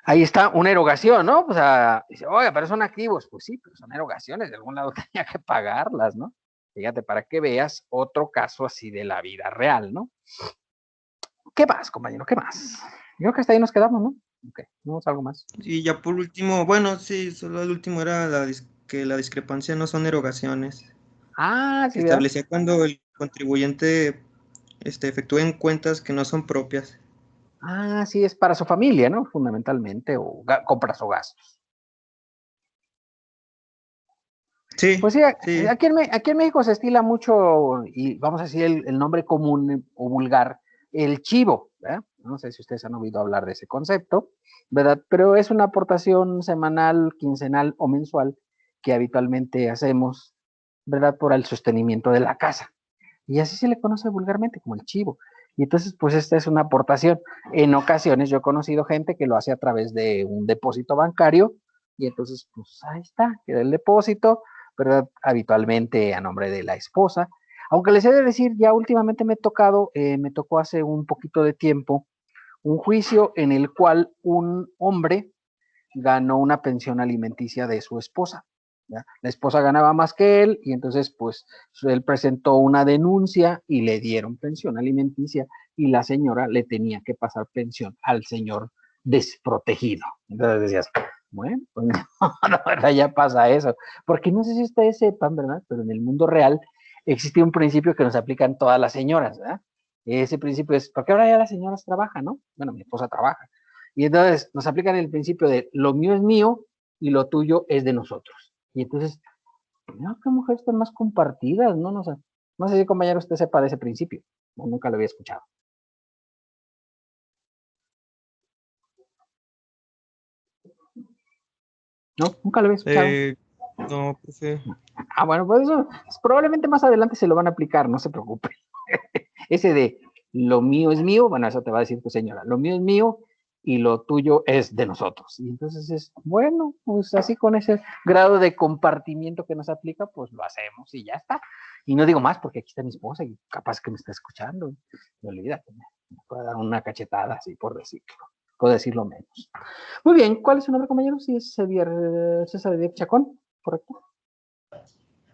Ahí está una erogación, ¿no? O sea, dice, oye, pero son activos. Pues sí, pero son erogaciones, de algún lado tenía que pagarlas, ¿no? Fíjate, para que veas otro caso así de la vida real, ¿no? ¿Qué más, compañero? ¿Qué más? Yo creo que hasta ahí nos quedamos, ¿no? Ok, ¿vamos algo más? Y ya por último, bueno, sí, solo el último era que la discrepancia no son erogaciones. Ah, Se sí, ¿verdad? establecía cuando el contribuyente efectúen cuentas que no son propias. Ah, sí, es para su familia, ¿no? Fundamentalmente, o compras o gastos. Sí, Pues sí, sí. aquí en México se estila mucho, y vamos a decir el nombre común o vulgar, el chivo, ¿verdad? No sé si ustedes han oído hablar de ese concepto, ¿verdad? Pero es una aportación semanal, quincenal o mensual que habitualmente hacemos, ¿verdad? Por el sostenimiento de la casa. Y así se le conoce vulgarmente como el chivo. Y entonces, pues esta es una aportación. En ocasiones yo he conocido gente que lo hace a través de un depósito bancario, y entonces, pues ahí está, queda el depósito, ¿verdad? Habitualmente a nombre de la esposa. Aunque les he de decir, ya últimamente me tocó hace un poquito de tiempo, un juicio en el cual un hombre ganó una pensión alimenticia de su esposa. ¿Ya? La esposa ganaba más que él, y entonces pues él presentó una denuncia y le dieron pensión alimenticia, y la señora le tenía que pasar pensión al señor desprotegido. Entonces decías, bueno, pues no, ¿verdad? Ya pasa eso. Porque no sé si ustedes sepan, ¿verdad? Pero en el mundo real existe un principio que nos aplican todas las señoras, ¿verdad? Ese principio es, porque ahora ya las señoras trabajan, ¿no? Bueno, mi esposa trabaja. Y entonces nos aplican el principio de lo mío es mío y lo tuyo es de nosotros. Y entonces, no, qué mujeres están más compartidas, ¿no? No sé si, compañero, usted sepa de ese principio. No, nunca lo había escuchado. No, nunca lo había escuchado. No, profe. Ah, bueno, pues eso probablemente más adelante se lo van a aplicar, no se preocupe. Ese de lo mío es mío, bueno, eso te va a decir tu señora, lo mío es mío y lo tuyo es de nosotros. Y entonces es, bueno, pues así con ese grado de compartimiento que nos aplica, pues lo hacemos y ya está. Y no digo más porque aquí está mi esposa y capaz que me está escuchando. Me olvida que me puede dar una cachetada así por decirlo menos. Muy bien, ¿cuál es su nombre, compañero? Sí, es César Diego Chacón, ¿correcto?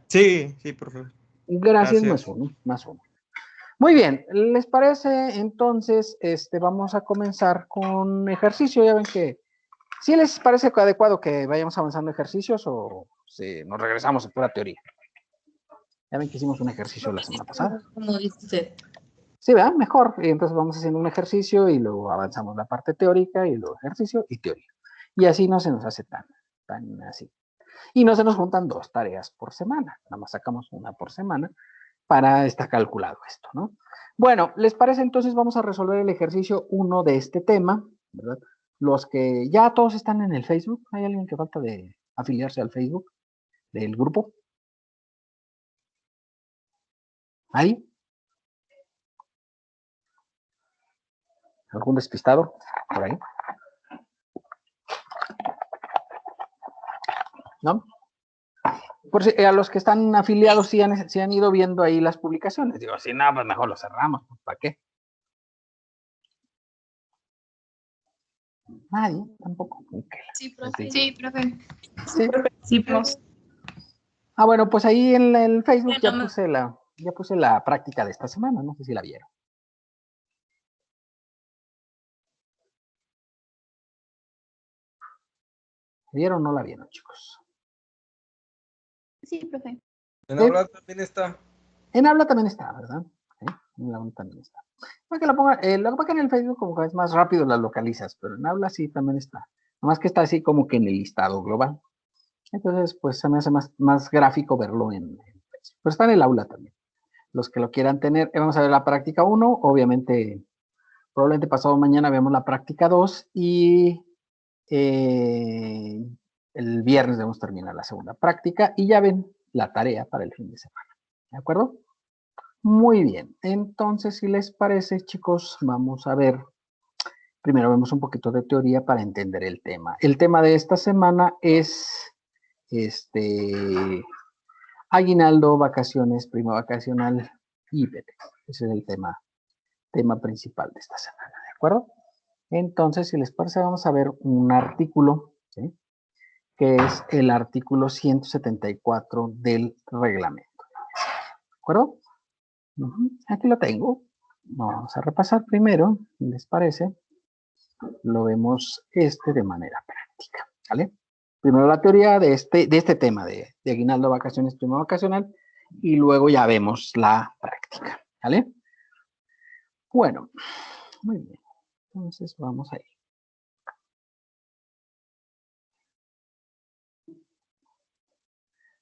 Sí, sí, profe. Gracias, Gracias. más uno. Muy bien, ¿les parece? Entonces, vamos a comenzar con ejercicio. Ya ven que, ¿sí les parece adecuado que vayamos avanzando ejercicios o si nos regresamos a pura teoría? Ya ven que hicimos un ejercicio la semana pasada. Como dice usted. Sí, ¿verdad? Mejor. Y entonces vamos haciendo un ejercicio y luego avanzamos la parte teórica y luego ejercicio y teoría. Y así no se nos hace tan así. Y no se nos juntan 2 tareas por semana. Nada más sacamos una por semana para estar calculado esto, ¿no? Bueno, ¿les parece? Entonces vamos a resolver el ejercicio 1 de este tema, ¿verdad? Los que ya todos están en el Facebook. ¿Hay alguien que falta de afiliarse al Facebook del grupo? ¿Hay? ¿Algún despistado por ahí? ¿No? Por si, a los que están afiliados sí han ido viendo ahí las publicaciones. Digo, si no, pues mejor lo cerramos. ¿Para qué? Nadie, tampoco. Okay. Sí, profe. Sí, profe. Sí. Sí, profe. Ah, bueno, pues ahí en el Facebook ya puse la práctica de esta semana. No sé si la vieron. ¿Vieron o no la vieron, chicos? Sí, profe. En habla también está. En habla también está, ¿verdad? ¿Sí? En habla también está. Para que la ponga, lo que pasa que en el Facebook como que es más rápido la localizas, pero en habla sí también está. Nomás que está así como que en el listado global. Entonces, pues se me hace más gráfico verlo en Facebook. Pero está en el aula también. Los que lo quieran tener, vamos a ver la práctica 1, obviamente, probablemente pasado mañana vemos la práctica 2 y el viernes debemos terminar la segunda práctica y ya ven la tarea para el fin de semana. ¿De acuerdo? Muy bien. Entonces, si les parece, chicos, vamos a ver. Primero vemos un poquito de teoría para entender el tema. El tema de esta semana es aguinaldo, vacaciones, prima vacacional y IPT. Ese es el tema tema principal de esta semana, ¿de acuerdo? Entonces, si les parece, vamos a ver un artículo, ¿sí? Que es el artículo 174 del reglamento. ¿De acuerdo? Aquí lo tengo. Vamos a repasar primero, si les parece. Lo vemos de manera práctica, ¿vale? Primero la teoría de este tema de aguinaldo, vacaciones, prima vacacional, y luego ya vemos la práctica, ¿vale? Bueno, muy bien. Entonces vamos ahí.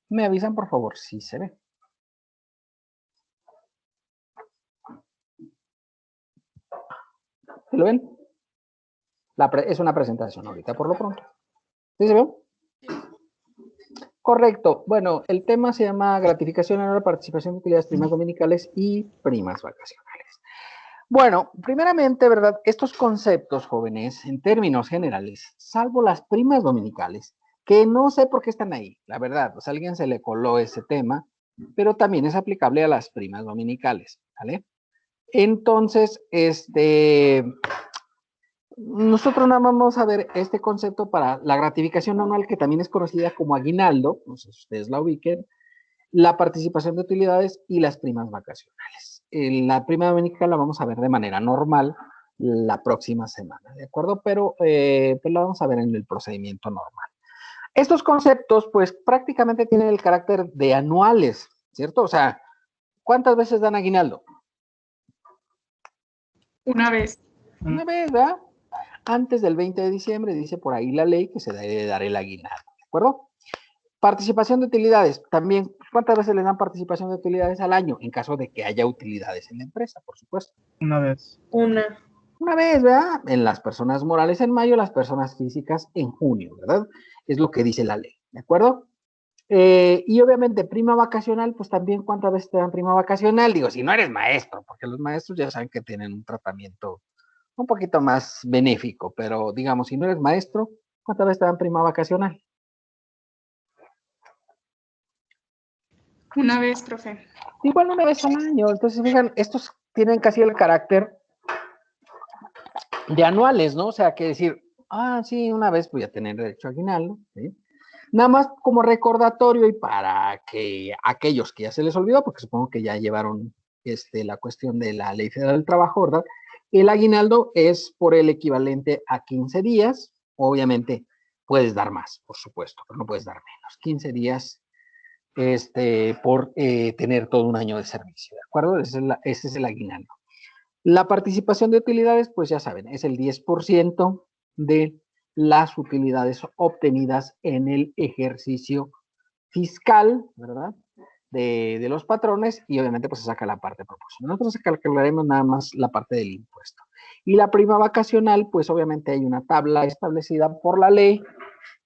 Me avisan, por favor, si se ve. ¿Se lo ven? Es una presentación ahorita, por lo pronto. ¿Sí se ve? Correcto. Bueno, el tema se llama gratificación anual, participación de utilidades, primas dominicales y primas vacacionales. Bueno, primeramente, ¿verdad? Estos conceptos, jóvenes, en términos generales, salvo las primas dominicales, que no sé por qué están ahí, la verdad, pues a alguien se le coló ese tema, pero también es aplicable a las primas dominicales, ¿vale? Entonces, nosotros nada más vamos a ver este concepto para la gratificación anual, que también es conocida como aguinaldo, no sé si ustedes la ubiquen, la participación de utilidades y las primas vacacionales. La prima dominical la vamos a ver de manera normal la próxima semana, ¿de acuerdo? Pero pues la vamos a ver en el procedimiento normal. Estos conceptos, pues prácticamente tienen el carácter de anuales, ¿cierto? O sea, ¿cuántas veces dan aguinaldo? Una vez. Una vez, ¿verdad? Antes del 20 de diciembre dice por ahí la ley que se debe dar el aguinaldo, ¿de acuerdo? Participación de utilidades, también, ¿cuántas veces le dan participación de utilidades al año? En caso de que haya utilidades en la empresa, por supuesto. Una vez. Una vez, ¿verdad? En las personas morales en mayo, las personas físicas en junio, ¿verdad? Es lo que dice la ley, ¿de acuerdo? Y obviamente prima vacacional, pues también, ¿cuántas veces te dan prima vacacional? Digo, si no eres maestro, porque los maestros ya saben que tienen un tratamiento un poquito más benéfico, pero digamos, si no eres maestro, ¿cuántas veces te dan prima vacacional? Una vez, profe. Igual una vez al año. Entonces, fíjense, estos tienen casi el carácter de anuales, ¿no? O sea, que decir, sí, una vez voy a tener derecho a aguinaldo, ¿sí? Nada más como recordatorio y para que aquellos que ya se les olvidó, porque supongo que ya llevaron la cuestión de la Ley Federal del Trabajo, ¿verdad? El aguinaldo es por el equivalente a 15 días. Obviamente, puedes dar más, por supuesto, pero no puedes dar menos. 15 días por tener todo un año de servicio, ¿de acuerdo? Ese es el aguinaldo. La participación de utilidades, pues ya saben, es el 10% de las utilidades obtenidas en el ejercicio fiscal, ¿verdad? De los patrones, y obviamente pues se saca la parte proporcional. Nosotros calcularemos nada más la parte del impuesto. Y la prima vacacional, pues obviamente hay una tabla establecida por la ley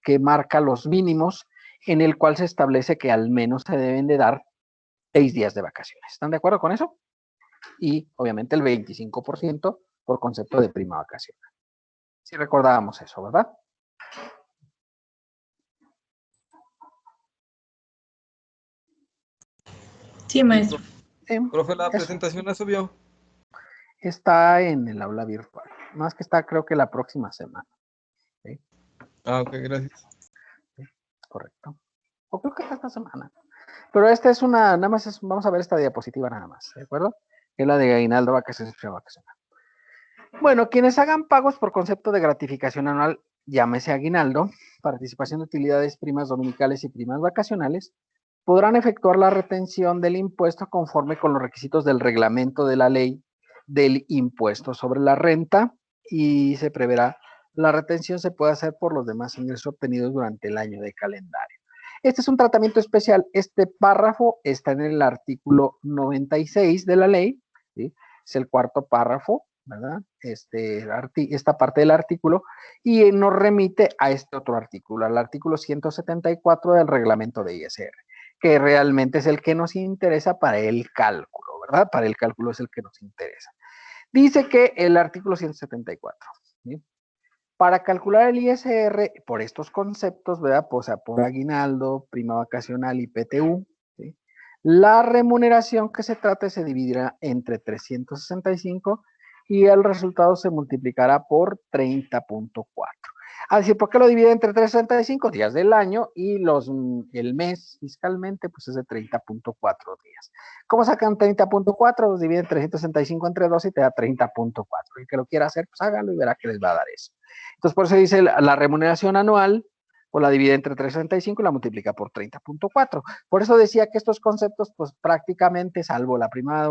que marca los mínimos, en el cual se establece que al menos se deben de dar 6 días de vacaciones. ¿Están de acuerdo con eso? Y obviamente el 25% por concepto de prima vacacional. Si recordábamos eso, ¿verdad? Sí, maestro. Profe, la presentación la subió. Está en el aula virtual. Más que está, creo que la próxima semana. ¿Sí? Ok, gracias. ¿Sí? Correcto. O creo que esta semana. Pero esta es nada más vamos a ver esta diapositiva nada más, ¿de acuerdo? Que es la de aguinaldo, vacaciones, prima vacacional. Bueno, quienes hagan pagos por concepto de gratificación anual, llámese aguinaldo, participación de utilidades, primas dominicales y primas vacacionales, podrán efectuar la retención del impuesto conforme con los requisitos del reglamento de la ley del impuesto sobre la renta, y se preverá la retención se puede hacer por los demás ingresos obtenidos durante el año de calendario. Este es un tratamiento especial. Este párrafo está en el artículo 96 de la ley, ¿sí? Es el cuarto párrafo, ¿verdad? Esta parte del artículo, y nos remite a este otro artículo, al artículo 174 del reglamento de ISR, que realmente es el que nos interesa para el cálculo, ¿verdad? Para el cálculo es el que nos interesa. Dice que el artículo 174, ¿sí? Para calcular el ISR por estos conceptos, ¿verdad? O sea, por aguinaldo, prima vacacional y PTU, ¿sí? La remuneración que se trate se dividirá entre 365 y el resultado se multiplicará por 30.4. Es decir, ¿por qué lo divide entre 365 días del año y el mes fiscalmente? Pues es de 30.4 días. ¿Cómo sacan 30.4? Pues dividen 365 entre 2 y te da 30.4. El que lo quiera hacer, pues hágalo y verá que les va a dar eso. Entonces, por eso dice la remuneración anual, o la divide entre 365 y la multiplica por 30.4. Por eso decía que estos conceptos, pues prácticamente, salvo la prima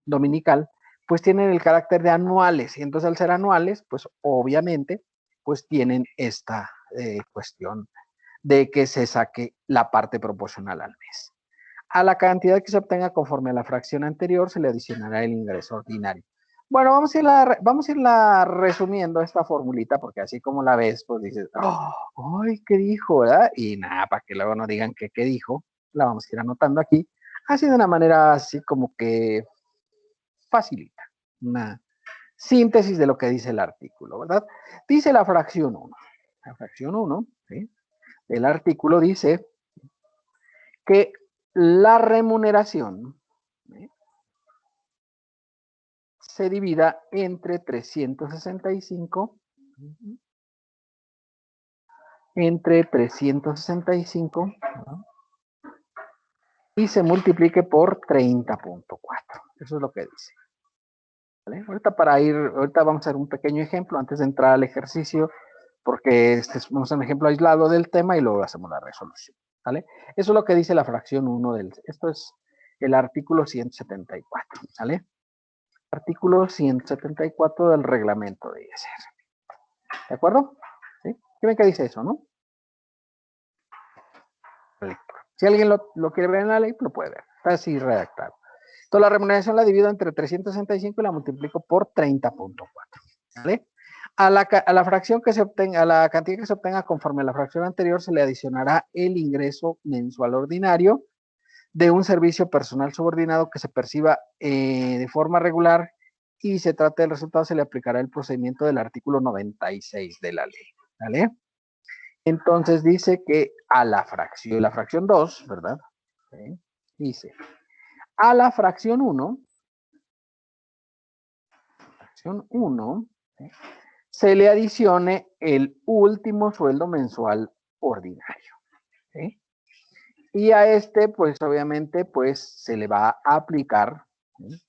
dominical, pues tienen el carácter de anuales. Y entonces al ser anuales, pues obviamente, pues tienen esta cuestión de que se saque la parte proporcional al mes. A la cantidad que se obtenga conforme a la fracción anterior se le adicionará el ingreso ordinario. Bueno, vamos a irla resumiendo esta formulita, porque así como la ves, pues dices, oh, ¡ay, qué dijo! ¿Verdad? Y nada, para que luego no digan que qué dijo, la vamos a ir anotando aquí, así de una manera así como que facilita, una síntesis de lo que dice el artículo, ¿verdad? Dice la fracción 1. La fracción 1, ¿sí?, del artículo dice que la remuneración, ¿sí?, se divida entre 365, ¿no?, y se multiplique por 30.4. Eso es lo que dice. ¿Vale? Ahorita vamos a hacer un pequeño ejemplo antes de entrar al ejercicio, porque vamos a hacer un ejemplo aislado del tema y luego hacemos la resolución. ¿Vale? Eso es lo que dice la fracción 1 esto es el artículo 174. ¿Vale? Artículo 174 del reglamento de ISR. ¿De acuerdo? ¿Sí? ¿Qué ven que dice eso, no? Si alguien lo quiere ver en la ley, lo puede ver. Está así redactado. Entonces la remuneración la divido entre 365 y la multiplico por 30.4. ¿Vale? A la fracción que se obtenga, a la cantidad que se obtenga conforme a la fracción anterior se le adicionará el ingreso mensual ordinario de un servicio personal subordinado que se perciba de forma regular y se trate del resultado, se le aplicará el procedimiento del artículo 96 de la ley. ¿Vale? Entonces dice que a la fracción 2, ¿verdad? ¿Sí? Dice, a la fracción 1, ¿sí?, se le adicione el último sueldo mensual ordinario. ¿Sí? Y a este, pues obviamente, pues se le va a aplicar, ¿sí?,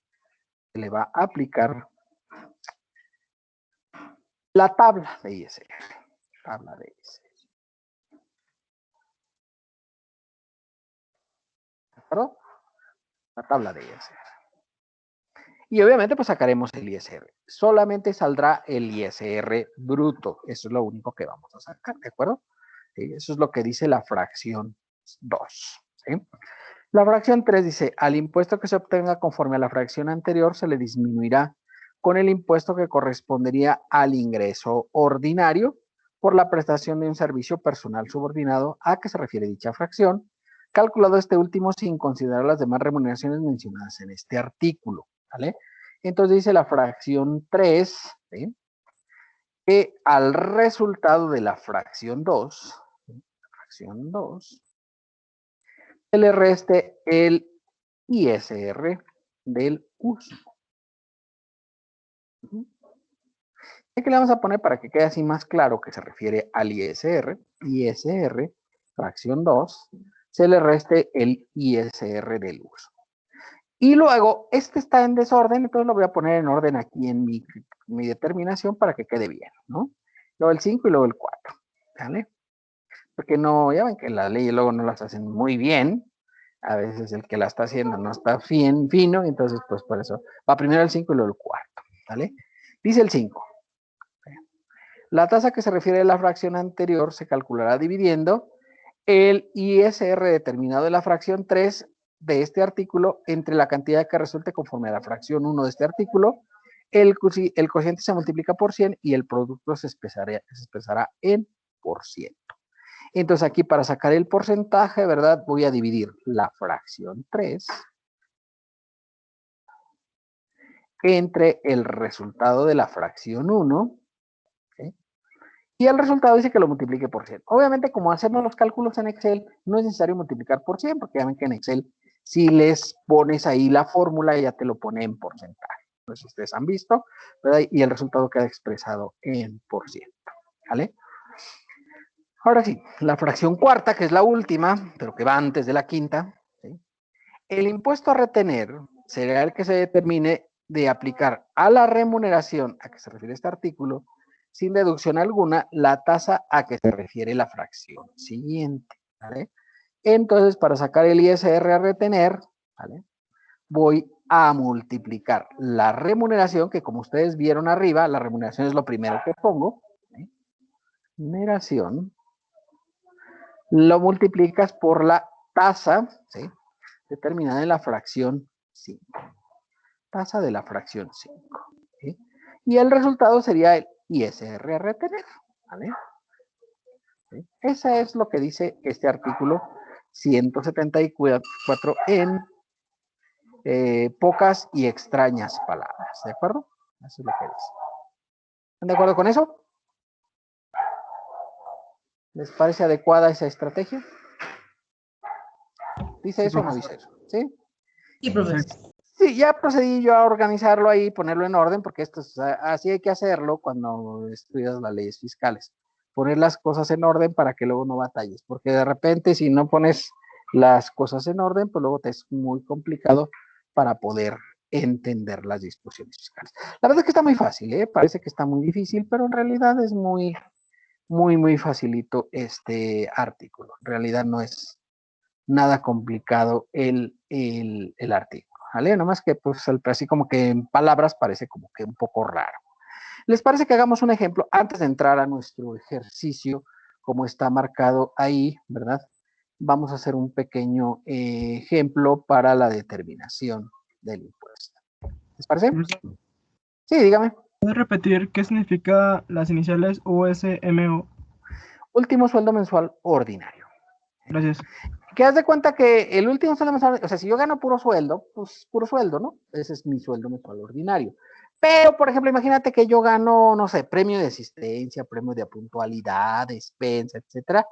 la tabla de ISR. Tabla de ISR. ¿De acuerdo? La tabla de ISR. Y obviamente pues sacaremos el ISR. Solamente saldrá el ISR bruto. Eso es lo único que vamos a sacar, ¿de acuerdo? Eso es lo que dice la fracción 2. ¿Sí? La fracción 3 dice, al impuesto que se obtenga conforme a la fracción anterior se le disminuirá con el impuesto que correspondería al ingreso ordinario por la prestación de un servicio personal subordinado a que se refiere dicha fracción, calculado este último sin considerar las demás remuneraciones mencionadas en este artículo. ¿Vale? Entonces dice la fracción 3, ¿sí?, que al resultado de la fracción 2, se le reste el ISR del uso. Aquí le vamos a poner para que quede así más claro que se refiere al ISR, fracción 2, se le reste el ISR del uso. Y luego, este está en desorden, entonces lo voy a poner en orden aquí en mi determinación para que quede bien, ¿no? Luego el 5 y luego el 4, ¿vale? Porque no, ya ven que las leyes luego no las hacen muy bien, a veces el que la está haciendo no está fino, entonces pues por eso va primero el 5 y luego el 4, ¿vale? Dice el 5. La tasa que se refiere a la fracción anterior se calculará dividiendo el ISR determinado de la fracción 3 de este artículo entre la cantidad que resulte conforme a la fracción 1 de este artículo. El cociente se multiplica por 100 y el producto se expresará en por ciento. Entonces aquí para sacar el porcentaje, ¿verdad? Voy a dividir la fracción 3 entre el resultado de la fracción 1, ¿sí?, y el resultado dice que lo multiplique por 100. Obviamente, como hacemos los cálculos en Excel, no es necesario multiplicar por 100, porque ya ven que en Excel, si les pones ahí la fórmula, ya te lo pone en porcentaje. no sé si ustedes han visto, ¿verdad? Y el resultado queda expresado en por ciento, ¿vale? Ahora sí, la fracción cuarta, que es la última, pero que va antes de la quinta, ¿sí? El impuesto a retener será el que se determine de aplicar a la remuneración a que se refiere este artículo, sin deducción alguna, la tasa a que se refiere la fracción siguiente, ¿vale? Entonces, para sacar el ISR a retener, ¿vale? Voy a multiplicar la remuneración, que como ustedes vieron arriba, la remuneración es lo primero que pongo, ¿sí? Remuneración, lo multiplicas por la tasa, ¿sí? Determinada en la fracción 5. Tasa de la fracción 5. ¿Sí? Y el resultado sería el ISR a retener, ¿vale? ¿Sí? Esa es lo que dice este artículo 174 en pocas y extrañas palabras, ¿de acuerdo? Eso es lo que dice. ¿Están de acuerdo con eso? ¿Les parece adecuada esa estrategia? ¿Dice eso o no dice eso? ¿Sí? Sí, profesor. Sí, ya procedí yo a organizarlo ahí, ponerlo en orden, porque esto es, así hay que hacerlo cuando estudias las leyes fiscales. Poner las cosas en orden para que luego no batalles, porque de repente si no pones las cosas en orden, pues luego te es muy complicado para poder entender las disposiciones fiscales. La verdad es que está muy fácil, ¿eh? Parece que está muy difícil, pero en realidad es muy facilito este artículo. En realidad no es nada complicado el artículo, ¿vale? Nomás que pues así como que en palabras parece como que un poco raro. ¿Les parece que hagamos un ejemplo antes de entrar a nuestro ejercicio como está marcado ahí, ¿verdad? Vamos a hacer un pequeño ejemplo para la determinación del impuesto. ¿Les parece? Sí, dígame. ¿Puedes repetir qué significa las iniciales USMO? Último sueldo mensual ordinario. Gracias. Que haz de cuenta que el último sueldo mensual, o sea, si yo gano puro sueldo, pues puro sueldo, ¿no? Ese es mi sueldo mensual ordinario. Pero, por ejemplo, imagínate que yo gano, no sé, premio de asistencia, premio de puntualidad, despensa, etcétera.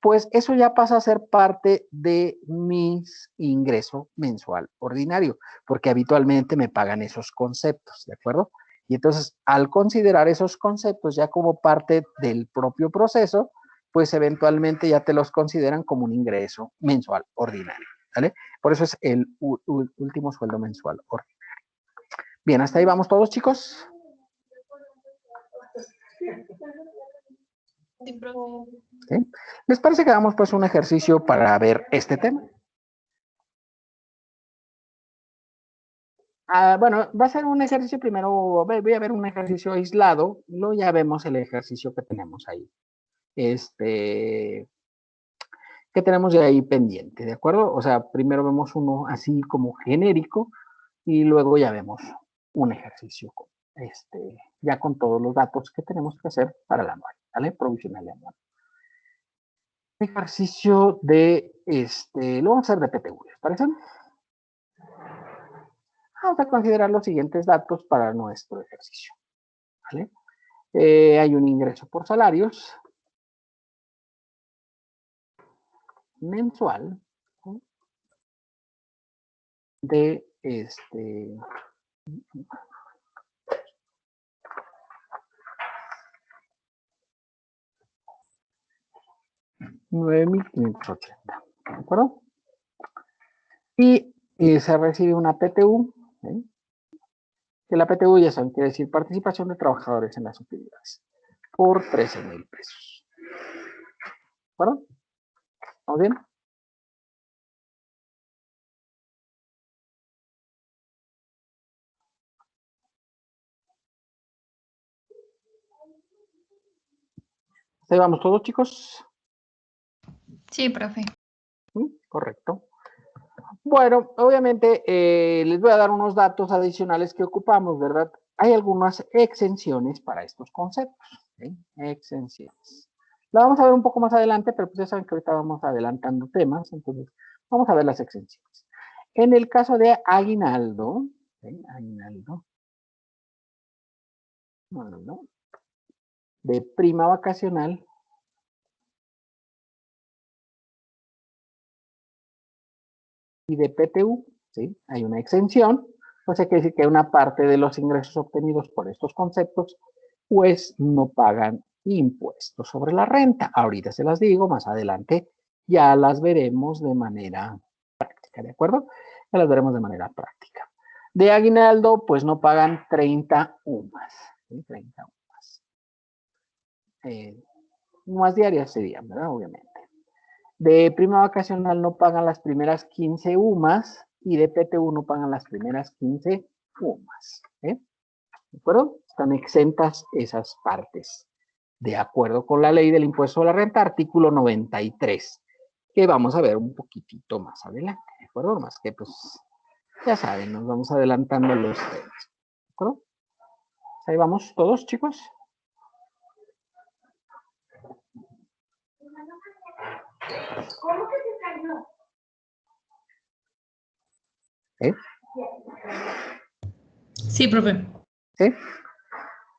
Pues eso ya pasa a ser parte de mi ingreso mensual ordinario, porque habitualmente me pagan esos conceptos, ¿de acuerdo? Y entonces, al considerar esos conceptos ya como parte del propio proceso, pues eventualmente ya te los consideran como un ingreso mensual ordinario, ¿vale? Por eso es el último sueldo mensual ordinario. Bien, hasta ahí vamos todos, chicos. ¿Sí? ¿Les parece que hagamos pues un ejercicio para ver este tema? Bueno, va a ser un ejercicio primero, voy a ver un ejercicio aislado, luego ya vemos el ejercicio que tenemos ahí. Que tenemos de ahí pendiente, ¿de acuerdo? O sea, primero vemos uno así como genérico y luego ya vemos un ejercicio ya con todos los datos que tenemos que hacer para el anual, ¿vale? Provisional de anual. Ejercicio de, lo vamos a hacer de PTU, ¿les parece? Vamos a considerar los siguientes datos para nuestro ejercicio, ¿vale? Hay un ingreso por salarios mensual, ¿sí? De 9,580, ¿de acuerdo? Y se recibe una PTU, ¿sí? Que la PTU ya saben, quiere decir participación de trabajadores en las utilidades, por 13,000 pesos. ¿De acuerdo? ¿Estamos bien? ¿Ahí vamos todos, chicos? Sí, profe. Correcto. Bueno, obviamente les voy a dar unos datos adicionales que ocupamos, ¿verdad? Hay algunas exenciones para estos conceptos, ¿sí? Exenciones. La vamos a ver un poco más adelante, pero pues ya saben que ahorita vamos adelantando temas, entonces vamos a ver las exenciones. En el caso de aguinaldo, ¿sí? Aguinaldo, no, de prima vacacional, y de PTU, ¿sí? Hay una exención, O sea, que decir que una parte de los ingresos obtenidos por estos conceptos, pues no pagan impuestos sobre la renta. Ahorita se las digo, más adelante ya las veremos de manera práctica, ¿de acuerdo? Ya las veremos de manera práctica. De aguinaldo, pues no pagan 30 UMAS. ¿Sí? 30 UMAS. UMAS diarias serían, ¿verdad? Obviamente. De prima vacacional no pagan las primeras 15 UMAS y de PTU no pagan las primeras 15 UMAS. ¿De acuerdo? Están exentas esas partes. De acuerdo con la ley del impuesto a la renta, artículo 93, que vamos a ver un poquitito más adelante. ¿De acuerdo? Más que pues, ya saben, nos vamos adelantando los temas. ¿De acuerdo? Ahí vamos todos, chicos. ¿Cómo que se cayó? Sí, profe. ¿Sí?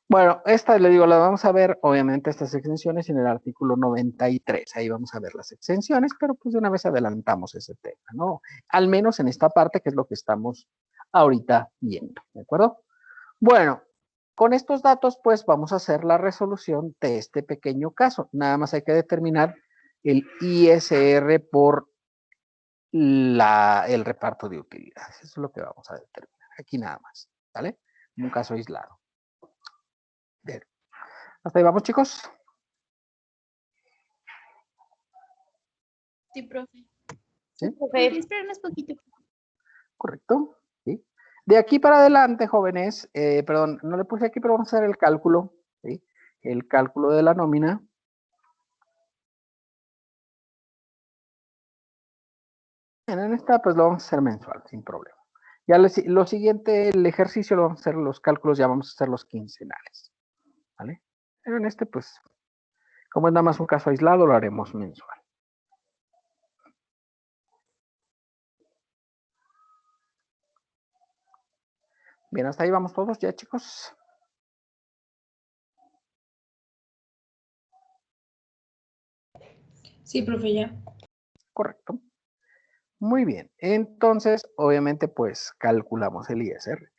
Bueno, esta le digo, la vamos a ver, obviamente, estas exenciones en el artículo 93. Ahí vamos a ver las exenciones, pero pues de una vez adelantamos ese tema, ¿no? Al menos en esta parte, que es lo que estamos ahorita viendo, ¿de acuerdo? Bueno, con estos datos, pues vamos a hacer la resolución de este pequeño caso. Nada más hay que determinar el ISR por el reparto de utilidades. Eso es lo que vamos a determinar. Aquí nada más, ¿vale? Un caso aislado. Bien. Hasta ahí vamos, chicos. Sí, profe. ¿Sí? Profe. Espérenos poquito. Correcto. ¿Sí? De aquí para adelante, jóvenes, perdón, no le puse aquí, pero vamos a hacer el cálculo. ¿Sí? El cálculo de la nómina. En esta, pues lo vamos a hacer mensual, sin problema. Ya lo siguiente, el ejercicio, lo vamos a hacer los cálculos, ya vamos a hacer los quincenales. ¿Vale? Pero en este, pues, como es nada más un caso aislado, lo haremos mensual. Bien, hasta ahí vamos todos ya, chicos. Sí, profe, ya. Correcto. Muy bien. Entonces, obviamente, pues, calculamos el ISR.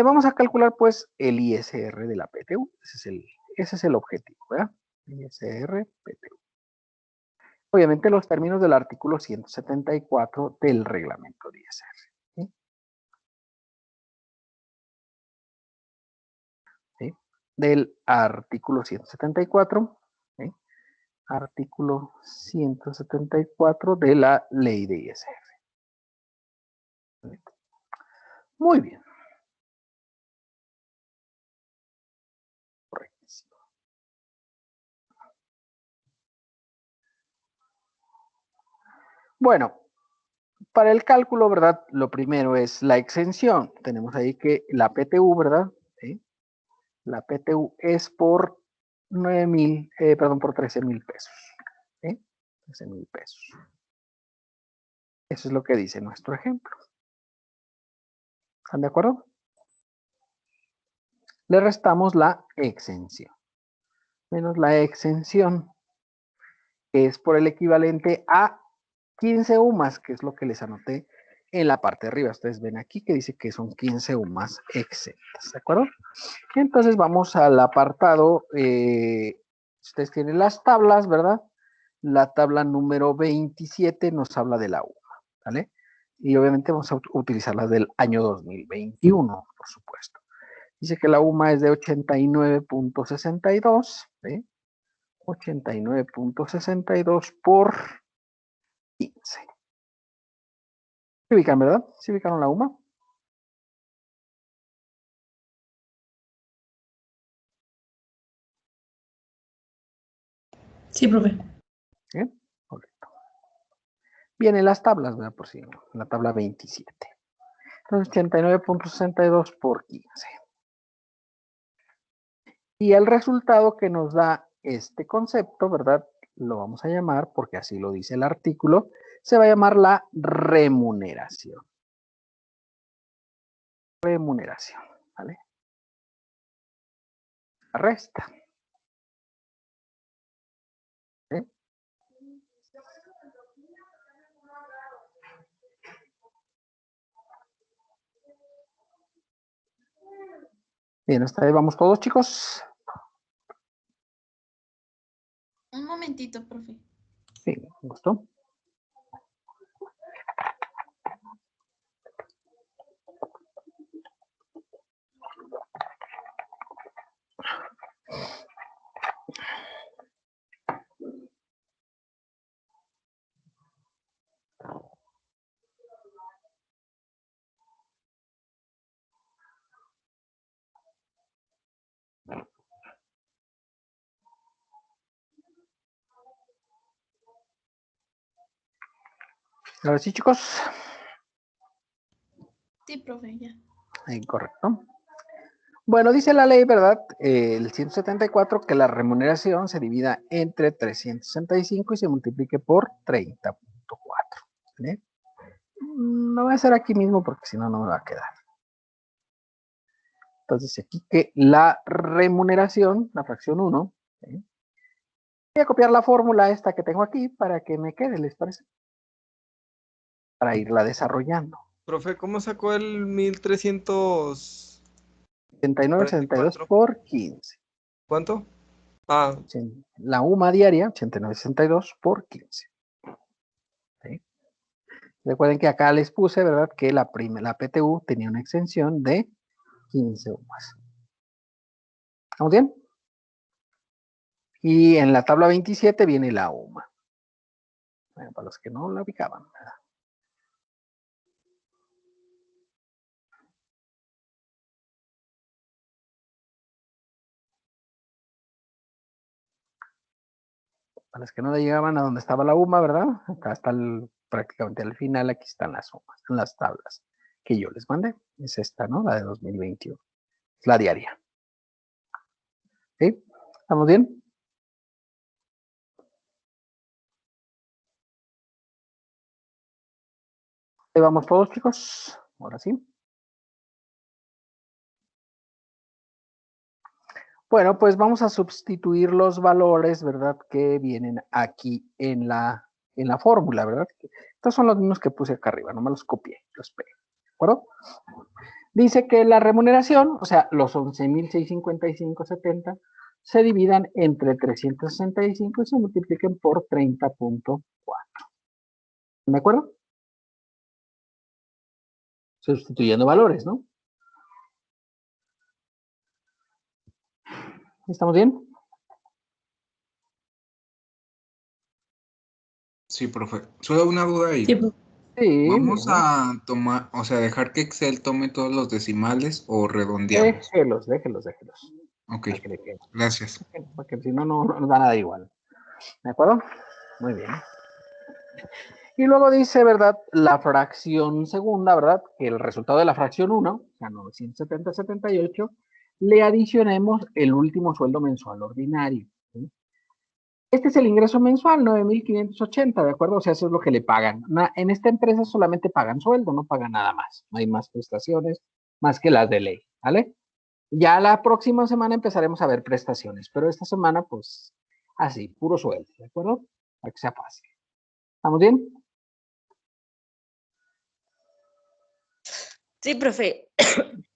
Vamos a calcular, pues, el ISR de la PTU. Ese es el objetivo, ¿verdad? ISR, PTU. Obviamente, los términos del artículo 174 del reglamento de ISR. ¿Sí? ¿Sí? Del artículo 174, ¿sí? Artículo 174 de la ley de ISR. ¿Sí? Muy bien. Correctísimo. Bueno, para el cálculo, ¿verdad? Lo primero es la exención. Tenemos ahí que la PTU, ¿verdad? ¿Sí? La PTU es por 13,000 pesos. ¿Sí? 13,000 pesos. Eso es lo que dice nuestro ejemplo. ¿Están de acuerdo? Le restamos la exención. Menos la exención, que es por el equivalente a 15 UMAS, que es lo que les anoté en la parte de arriba. Ustedes ven aquí que dice que son 15 UMAS exentas, ¿de acuerdo? Entonces vamos al apartado, ustedes tienen las tablas, ¿verdad? La tabla número 27 nos habla de la UMA, ¿vale? Y obviamente vamos a utilizar la del año 2021, por supuesto. Dice que la UMA es de 89.62, ¿sí? 89.62 por 15. ¿Se ubican, verdad? ¿Se ubicaron la UMA? Sí, profe. ¿Bien? Correcto. Vienen las tablas, ¿verdad? Por si no, la tabla 27. Entonces, 89.62 por 15. Y el resultado que nos da este concepto, ¿verdad? Lo vamos a llamar, porque así lo dice el artículo, se va a llamar la remuneración. Remuneración, ¿vale? Resta. ¿Sí? Bien, hasta ahí vamos todos, chicos. Un momentito, profe. Sí, me gustó. Ahora sí, chicos. Sí, profe, ya. Ahí, correcto. Bueno, dice la ley, ¿verdad? El 174, que la remuneración se divida entre 365 y se multiplique por 30.4. ¿Vale? No voy a hacer aquí mismo porque si no, no me va a quedar. Entonces, aquí que la remuneración, la fracción 1, ¿sí? Voy a copiar la fórmula esta que tengo aquí para que me quede, ¿les parece? Para irla desarrollando. Profe, ¿cómo sacó el 1300? 89.62 por 15. ¿Cuánto? Ah, La UMA diaria, 89.62 por 15. ¿Sí? Recuerden que acá les puse, ¿verdad? Que la PTU tenía una exención de 15 UMAs. ¿Estamos bien? Y en la tabla 27 viene la UMA. Bueno, para los que no la ubicaban, ¿verdad? Para los que no llegaban a donde estaba la UMA, ¿verdad? Acá está prácticamente al final, aquí están las UMAs, en las tablas que yo les mandé. Es esta, ¿no? La de 2021. Es la diaria. ¿Sí? ¿Estamos bien? Ahí vamos todos, chicos. Ahora sí. Bueno, pues vamos a sustituir los valores, ¿verdad? Que vienen aquí en la fórmula, ¿verdad? Estos son los mismos que puse acá arriba, no me los copié, los pegué, ¿de acuerdo? Dice que la remuneración, o sea, los 11.655.70, se dividan entre 365 y se multipliquen por 30.4. ¿De acuerdo? Sustituyendo valores, ¿no? ¿Estamos bien? Sí, profe. Solo una duda ahí. Sí, Sí. ¿Vamos bien. a tomar, o sea, dejar que Excel tome todos los decimales o redondeamos? Déjelos. Ok, Para que gracias. porque si no, no nos van a dar igual. ¿De acuerdo? Muy bien. Y luego dice, ¿verdad? La fracción segunda, ¿verdad? Que el resultado de la fracción 1, o sea, 970.78, le adicionemos el último sueldo mensual ordinario. ¿Sí? Este es el ingreso mensual, 9.580, ¿de acuerdo? O sea, eso es lo que le pagan. En esta empresa solamente pagan sueldo, no pagan nada más. No hay más prestaciones, más que las de ley, ¿vale? Ya la próxima semana empezaremos a ver prestaciones, pero esta semana, pues, así, puro sueldo, ¿de acuerdo? Para que sea fácil. ¿Estamos bien? Sí, profe.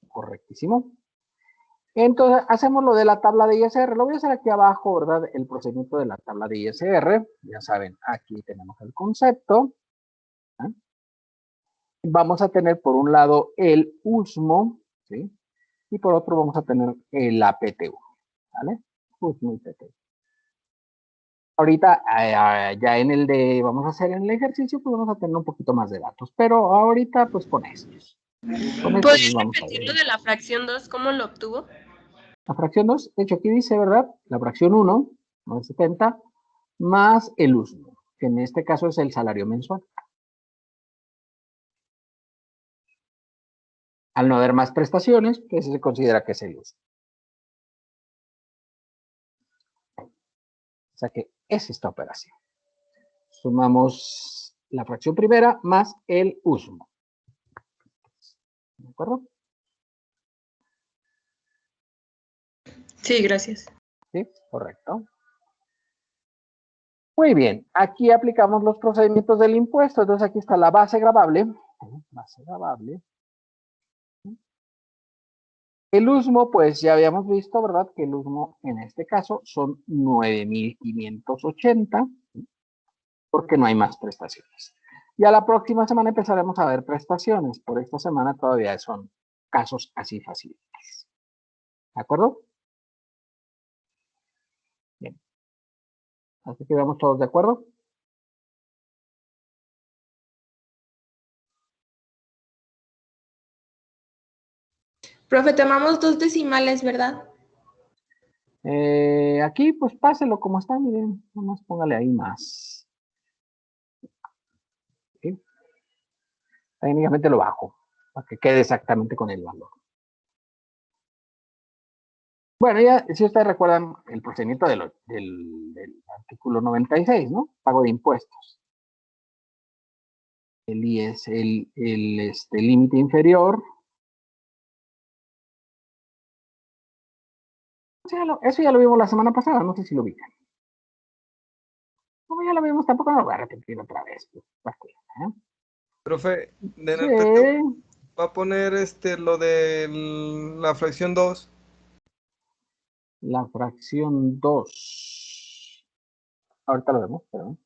Correctísimo. Entonces, hacemos lo de la tabla de ISR. Lo voy a hacer aquí abajo, ¿verdad? El procedimiento de la tabla de ISR. Ya saben, aquí tenemos el concepto. ¿Eh? Vamos a tener por un lado el USMO, ¿sí? Y por otro vamos a tener la PTU, ¿vale? USMO y PTU. Ahorita, ya en el de, vamos a hacer en el ejercicio, pues vamos a tener un poquito más de datos. Pero ahorita, pues con estos. ¿Podrías repetirlo de la fracción 2? ¿Cómo lo obtuvo? La fracción 2, de hecho aquí dice, ¿verdad? La fracción 1, 970, más el USMO, que en este caso es el salario mensual. Al no haber más prestaciones, pues se considera que es el USMO. O sea que es esta operación. Sumamos la fracción primera más el USMO. ¿De acuerdo? Sí, gracias. Sí, correcto. Muy bien, aquí aplicamos los procedimientos del impuesto. Entonces aquí está la base gravable. Base gravable. El USMO, pues ya habíamos visto, ¿verdad? Que el USMO en este caso son 9,580, porque no hay más prestaciones. Ya la próxima semana empezaremos a ver prestaciones. Por esta semana todavía son casos así facilitos. ¿De acuerdo? Bien. Así que vamos todos de acuerdo. Profe, tomamos 2 decimales, ¿verdad? Aquí, pues páselo como está, miren. Nomás póngale ahí más. ¿Sí? Técnicamente lo bajo, para que quede exactamente con el valor. Bueno, ya, si ustedes recuerdan el procedimiento del artículo 96, ¿no? Pago de impuestos. El IES, el límite inferior. Eso ya lo vimos la semana pasada, no sé si lo ubican. Como ya lo vimos, tampoco lo voy a repetir otra vez. Pues, Profe, en el sí. PTU va a poner lo de la fracción 2. La fracción 2. Ahorita lo vemos, pero...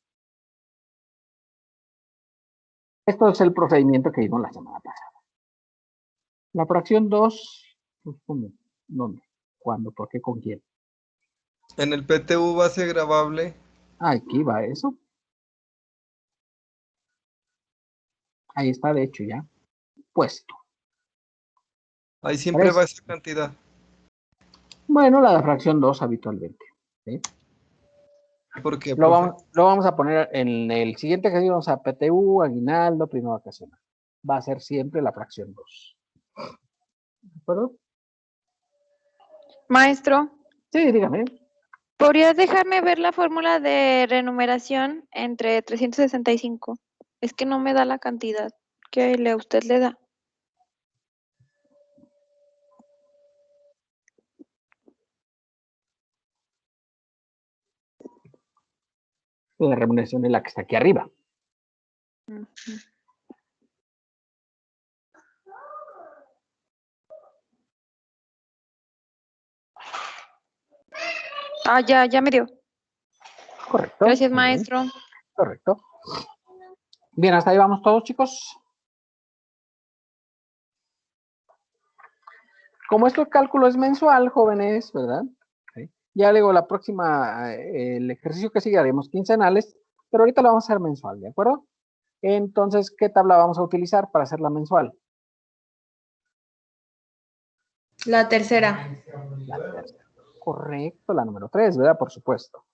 Esto es el procedimiento que vimos la semana pasada. La fracción 2, pues, ¿cómo? ¿Dónde? ¿Cuándo? ¿Por qué? ¿Con quién? En el PTU base gravable. Aquí va eso. Ahí está, de hecho, ya puesto. Ahí siempre va esa cantidad. Bueno, la de fracción 2 habitualmente. ¿Sí? ¿Por qué, Lo profe? vamos a poner en el siguiente ejercicio, vamos a PTU, aguinaldo, prima vacacional. Va a ser siempre la fracción 2. ¿De acuerdo? Maestro, Sí, dígame. ¿podrías dejarme ver la fórmula de renumeración entre 365? Es que no me da la cantidad que usted le da. La remuneración es la que está aquí arriba. Ah, ya me dio. Correcto. Gracias, maestro. Correcto. Bien, hasta ahí vamos todos, chicos. Como este cálculo es mensual, jóvenes, ¿verdad? ¿Sí? Ya luego la próxima, el ejercicio que sigue haremos quincenales, pero ahorita lo vamos a hacer mensual, ¿de acuerdo? Entonces, ¿qué tabla vamos a utilizar para hacerla mensual? La tercera. La tercera. Correcto, la número 3, ¿verdad? Por supuesto.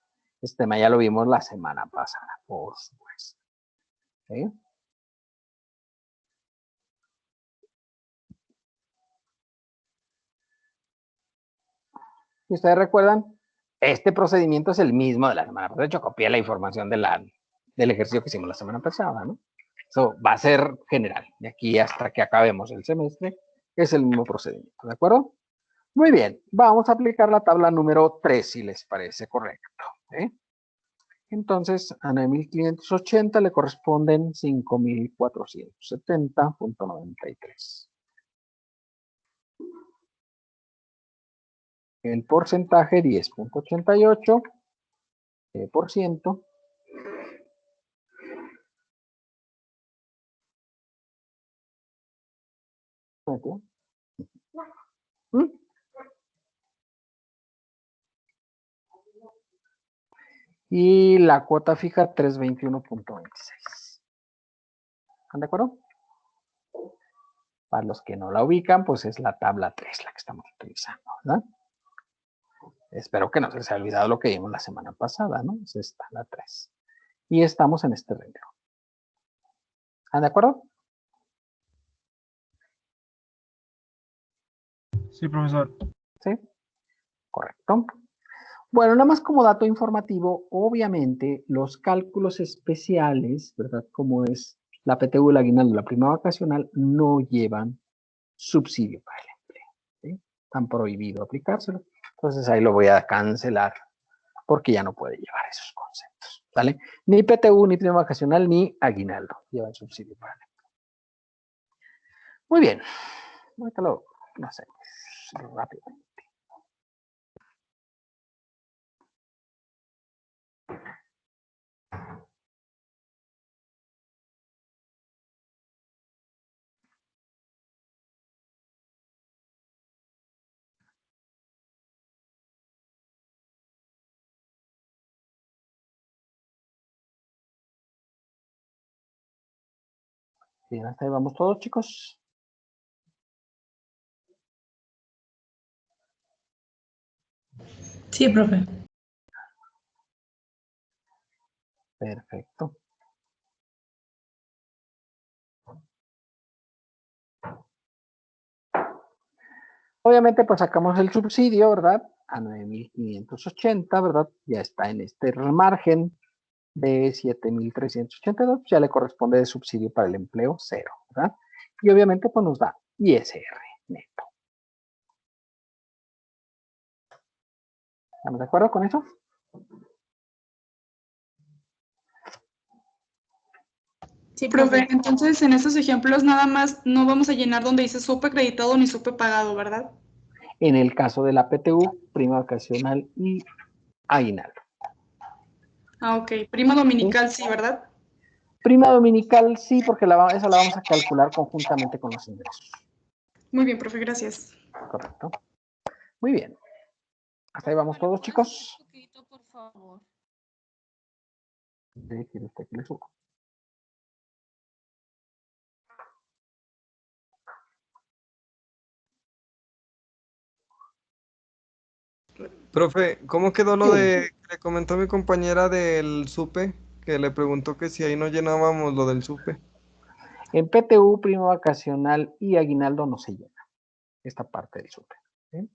Este tema ya lo vimos la semana pasada, por supuesto. ¿Sí? Si ustedes recuerdan, este procedimiento es el mismo de la semana pasada. De hecho, copié la información del ejercicio que hicimos la semana pasada, ¿no? Eso va a ser general. De aquí hasta que acabemos el semestre, es el mismo procedimiento, ¿de acuerdo? Muy bien, vamos a aplicar la tabla número 3, si les parece correcto. ¿Eh? Entonces, a 9,580 le corresponden 5,470.93. El porcentaje 10,88%. Y la cuota fija 321.26. ¿Están de acuerdo? Para los que no la ubican, pues es la tabla 3 la que estamos utilizando, ¿verdad? Espero que no se les haya olvidado lo que vimos la semana pasada, ¿no? Es esta, la 3. Y estamos en este renglón. ¿Están de acuerdo? Sí, profesor. Sí. Correcto. Bueno, nada más como dato informativo, obviamente los cálculos especiales, ¿verdad? Como es la PTU, el aguinaldo, la prima vacacional, no llevan subsidio para el empleo. ¿Sí? Están prohibido aplicárselo. Entonces ahí lo voy a cancelar porque ya no puede llevar esos conceptos. ¿Vale? Ni PTU, ni prima vacacional, ni aguinaldo llevan subsidio para el empleo. Muy bien. Ahorita lo hacemos. rápido. Bien, hasta ahí vamos todos, chicos. Sí, profe. Perfecto. Obviamente, pues sacamos el subsidio, ¿verdad? A 9,580, ¿verdad? Ya está en este margen de 7,382, ya le corresponde de subsidio para el empleo 0, ¿verdad? Y obviamente, pues nos da ISR neto. ¿Estamos de acuerdo con eso? Sí, profe, entonces en estos ejemplos nada más no vamos a llenar donde dice supe acreditado ni supe pagado, ¿verdad? En el caso de la PTU, prima vacacional y aguinaldo. Ah, ok. Prima dominical, sí, ¿verdad? Prima dominical sí, porque esa la vamos a calcular conjuntamente con los ingresos. Muy bien, profe, gracias. Correcto. Muy bien. Hasta ahí vamos todos, chicos. Un poquito, por favor. ¿Quiere usted que le suba? Profe, ¿cómo quedó lo de que le comentó mi compañera del SUPE? Que le preguntó que si ahí no llenábamos lo del SUPE. En PTU, prima vacacional y aguinaldo no se llena. Esta parte del súper. ¿Sí?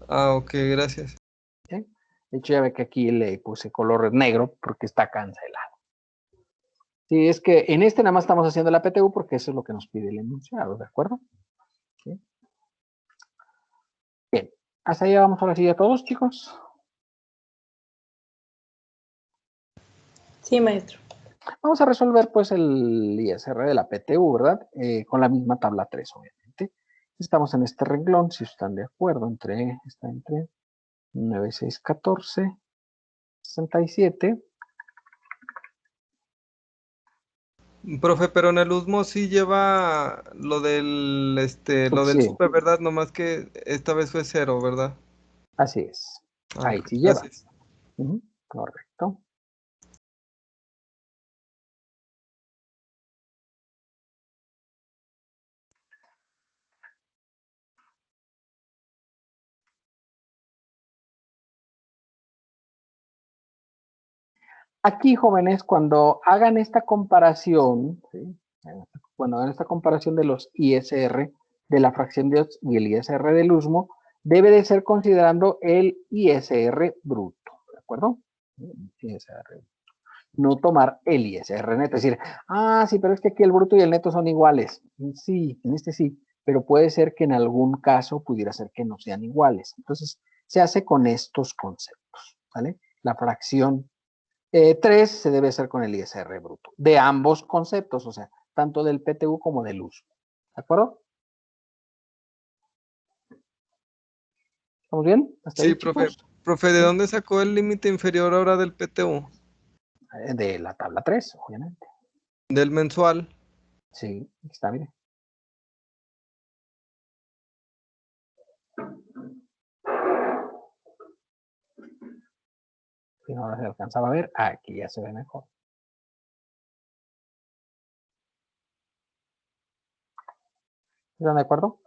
Ah, ok, gracias. ¿Sí? De hecho, ya ve que aquí le puse color negro porque está cancelado. Sí, es que en este nada más estamos haciendo la PTU porque eso es lo que nos pide el enunciado, ¿de acuerdo? ¿Sí? Bien, hasta ahí vamos ahora sí a todos, chicos. Sí, maestro. Vamos a resolver pues el ISR de la PTU, ¿verdad? Con la misma tabla 3, obviamente. Estamos en este renglón, si están de acuerdo, está entre 9614, 67. Profe, pero en el USMO sí lleva lo del Subsidio. SUPE, ¿verdad? Nomás que esta vez fue 0, ¿verdad? Así es. Ah, Ahí ok, sí lleva. gracias. Correcto. Aquí, jóvenes, cuando hagan esta comparación, ¿sí? Cuando hagan esta comparación de los ISR de la fracción de odds y el ISR del USMO, debe de ser considerando el ISR bruto, ¿de acuerdo? ISR. No tomar el ISR neto, es decir, sí, pero es que aquí el bruto y el neto son iguales. Sí, en este sí, pero puede ser que en algún caso pudiera ser que no sean iguales. Entonces, se hace con estos conceptos, ¿vale? La fracción 3 se debe hacer con el ISR bruto, de ambos conceptos, o sea, tanto del PTU como del uso. ¿De acuerdo? ¿Estamos bien? ¿Hasta Sí, ahí, profe. chicos? Profe, ¿de dónde sacó el límite inferior ahora del PTU? De la tabla 3, obviamente. ¿Del mensual? Sí, aquí está, mire. Si no se alcanzaba a ver, aquí ya se ve mejor. ¿Están de acuerdo?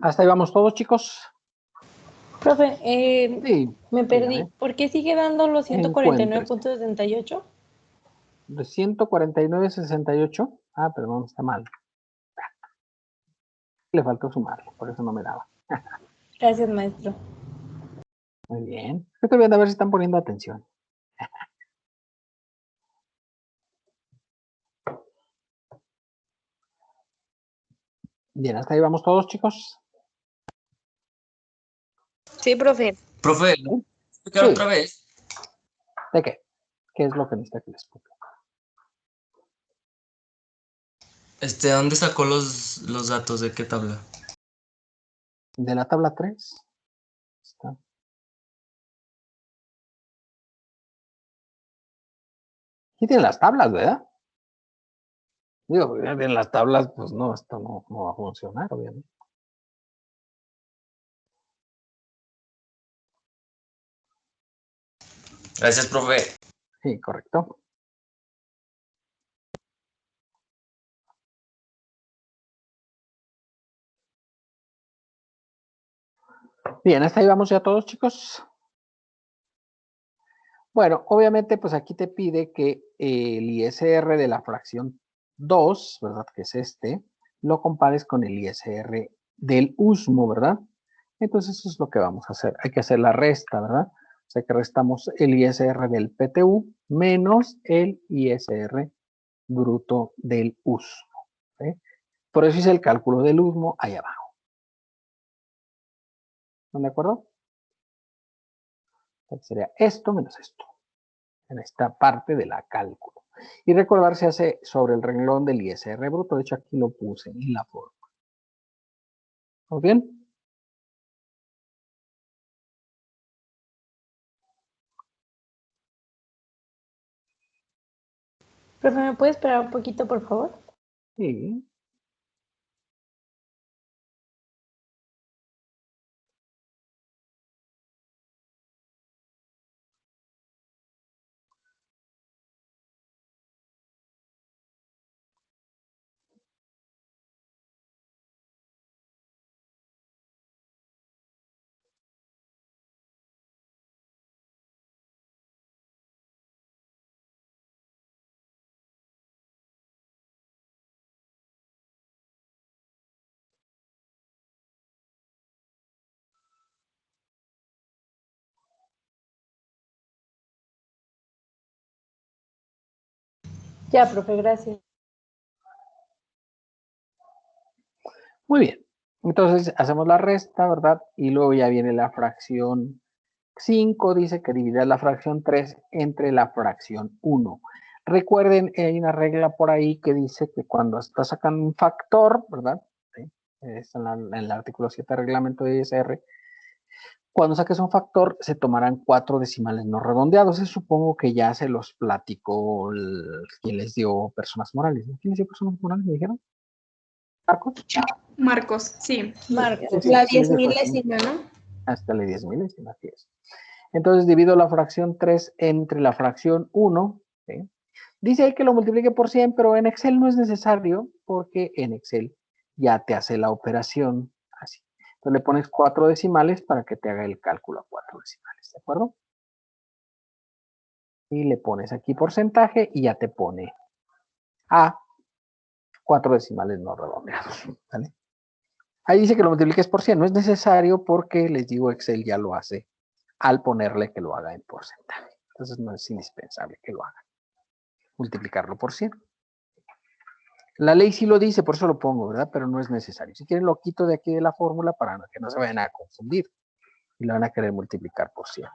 Hasta ahí vamos todos, chicos. Profe, Sí, me perdí. dígame. ¿Por qué sigue dando los 149.78? De 149.68. Perdón, está mal. Le faltó sumarle, por eso no me daba. Gracias, maestro. Muy bien. Estoy viendo a ver si están poniendo atención. Bien, hasta ahí vamos todos, chicos. Sí, profe. Profe, ¿Sí? explicar Sí. otra vez. ¿De qué? ¿Qué es lo que necesita que les explique? ¿Dónde sacó los datos? ¿De qué tabla? De la tabla 3. Está. Aquí tienen las tablas, ¿verdad? Digo, en las tablas, pues no, esto no va a funcionar, obviamente. Gracias, profe. Sí, correcto. Bien, hasta ahí vamos ya todos, chicos. Bueno, obviamente, pues aquí te pide que el ISR de la fracción 2, ¿verdad? Que es lo compares con el ISR del USMO, ¿verdad? Entonces eso es lo que vamos a hacer. Hay que hacer la resta, ¿verdad? O sea que restamos el ISR del PTU menos el ISR bruto del USMO. ¿Sí? Por eso hice el cálculo del USMO ahí abajo. ¿Están de acuerdo? Entonces sería esto menos esto, en esta parte de la cálculo. Y recordar se hace sobre el renglón del ISR bruto. De hecho, aquí lo puse en la forma. ¿Muy bien? Profe, ¿me puede esperar un poquito, por favor? Sí. Ya, profe, gracias. Muy bien. Entonces hacemos la resta, ¿verdad? Y luego ya viene la fracción 5, dice que dividir la fracción 3 entre la fracción 1. Recuerden, hay una regla por ahí que dice que cuando estás sacando un factor, ¿verdad? ¿Sí? Es en el artículo 7 del reglamento de ISR. Cuando saques un factor, se tomarán 4 decimales no redondeados. Eso supongo que ya se los platicó quien les dio personas morales. ¿Quién les dio personas morales? ¿Me dijeron? ¿Marcos? Marcos, sí. Marcos. La Sí, les dio 10 personas. milésima, ¿no? Hasta la 10 milésima, así es. Entonces divido la fracción 3 entre la fracción 1. ¿Sí? Dice ahí que lo multiplique por 100, pero en Excel no es necesario porque en Excel ya te hace la operación así. Entonces le pones 4 decimales para que te haga el cálculo a 4 decimales, ¿de acuerdo? Y le pones aquí porcentaje y ya te pone a 4 decimales no redondeados, ¿vale? Ahí dice que lo multipliques por 100, no es necesario porque les digo Excel ya lo hace al ponerle que lo haga en porcentaje. Entonces no es indispensable que lo haga. Multiplicarlo por 100. La ley sí lo dice, por eso lo pongo, ¿verdad? Pero no es necesario. Si quieren lo quito de aquí de la fórmula para que no se vayan a confundir y lo van a querer multiplicar por 100.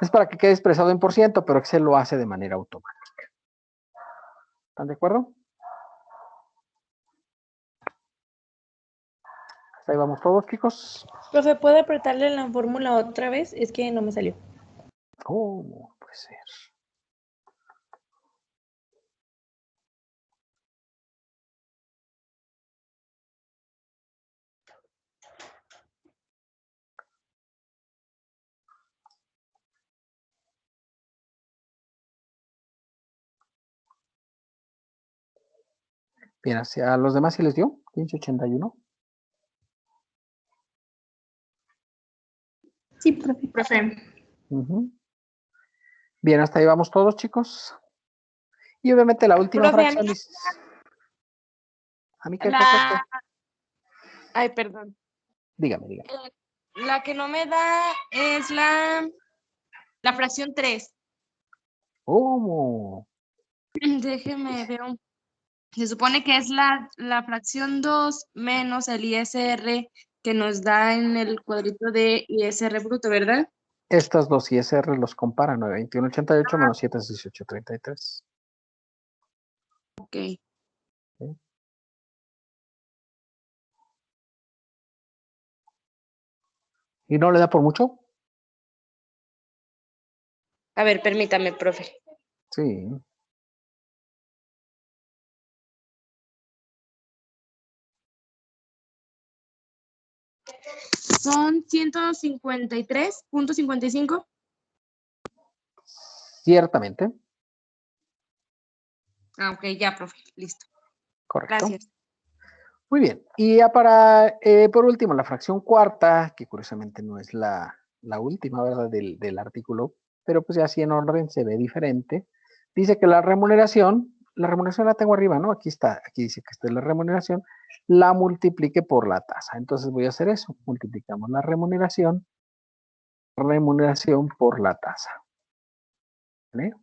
Es para que quede expresado en por ciento, pero Excel lo hace de manera automática. ¿Están de acuerdo? Hasta ahí vamos todos, chicos. Profe, ¿puede apretarle la fórmula otra vez? Es que no me salió. ¿Cómo puede ser? Bien, hacia los demás sí les dio. 1581. Sí, profe. Bien, hasta ahí vamos todos, chicos. Y obviamente la última Profe, fracción dice... ¿A mí qué? Ay, perdón. Dígame. La que no me da es la fracción 3. ¿Cómo? Déjeme ver. Se supone que es la fracción 2 menos el ISR que nos da en el cuadrito de ISR bruto, ¿verdad? Estas dos ISR los compara, 921.88 menos 718.33. Ok. ¿Y no le da por mucho? A ver, permítame, profe. Sí. Son 153.55. Ciertamente. Ah, ok, ya, profe. Listo. Correcto. Gracias. Muy bien. Y ya para, por último, la fracción cuarta, que curiosamente no es la última, ¿verdad? Del artículo, pero pues ya así en orden se ve diferente. Dice que la remuneración la tengo arriba, ¿no? Aquí está, aquí dice que esta es la remuneración, la multiplique por la tasa. Entonces voy a hacer eso, multiplicamos la remuneración por la tasa. ¿Vale?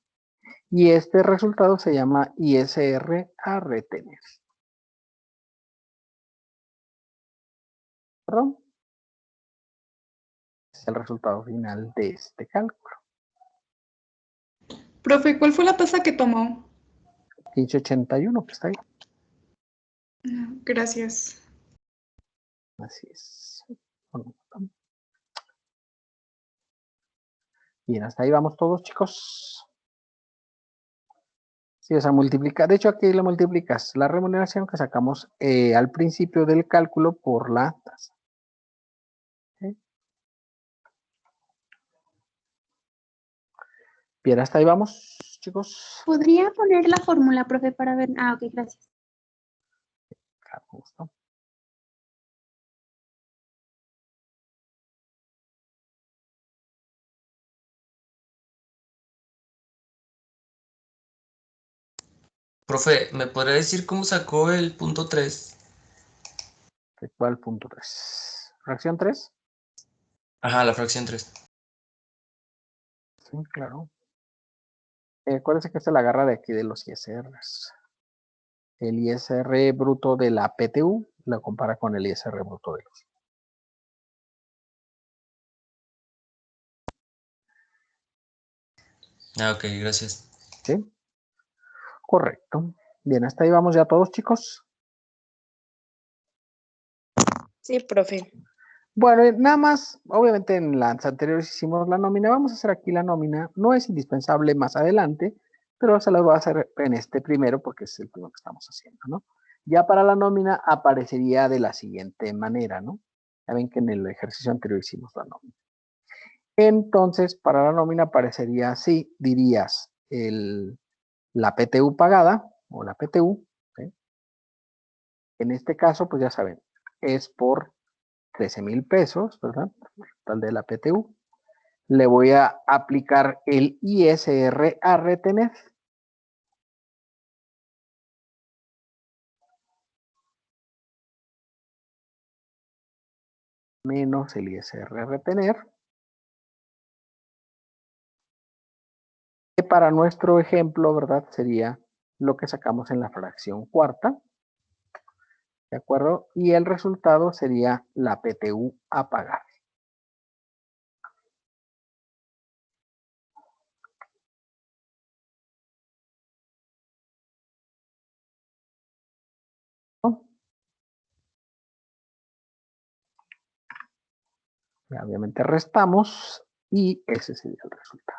Y este resultado se llama ISR a retener. ¿Perdón? Es el resultado final de este cálculo. Profe, ¿cuál fue la tasa que tomó? 1581, que está ahí. Gracias. Así es. Bien, hasta ahí vamos todos, chicos. Sí, o sea, multiplica. De hecho, aquí le multiplicas la remuneración que sacamos al principio del cálculo por la tasa. ¿Sí? Bien, hasta ahí vamos, chicos. ¿Podría poner la fórmula, profe, para ver? Ah, ok, gracias. Claro, con gusto. Profe, ¿me podría decir cómo sacó el punto 3? ¿De cuál punto 3? ¿Fracción 3? Ajá, la fracción 3. Sí, claro. Acuérdense que esta la agarra de aquí de los ISRs. El ISR bruto de la PTU lo compara con el ISR bruto de los. Ah, ok, gracias. ¿Sí? Correcto. Bien, hasta ahí vamos ya todos, chicos. Sí, profe. Bueno, nada más, obviamente en las anteriores hicimos la nómina, vamos a hacer aquí la nómina, no es indispensable más adelante, pero se las voy a hacer en este primero porque es el primero que estamos haciendo, ¿no? Ya para la nómina aparecería de la siguiente manera, ¿no? Ya ven que en el ejercicio anterior hicimos la nómina. Entonces, para la nómina aparecería así, dirías la PTU pagada o la PTU, ¿sí? En este caso, pues ya saben, es por 13,000 pesos, ¿verdad? Total de la PTU. Le voy a aplicar el ISR a retener. Menos el ISR a retener. Que para nuestro ejemplo, ¿verdad? Sería lo que sacamos en la fracción cuarta. ¿De acuerdo? Y el resultado sería la PTU a pagar. ¿No? Y obviamente restamos y ese sería el resultado.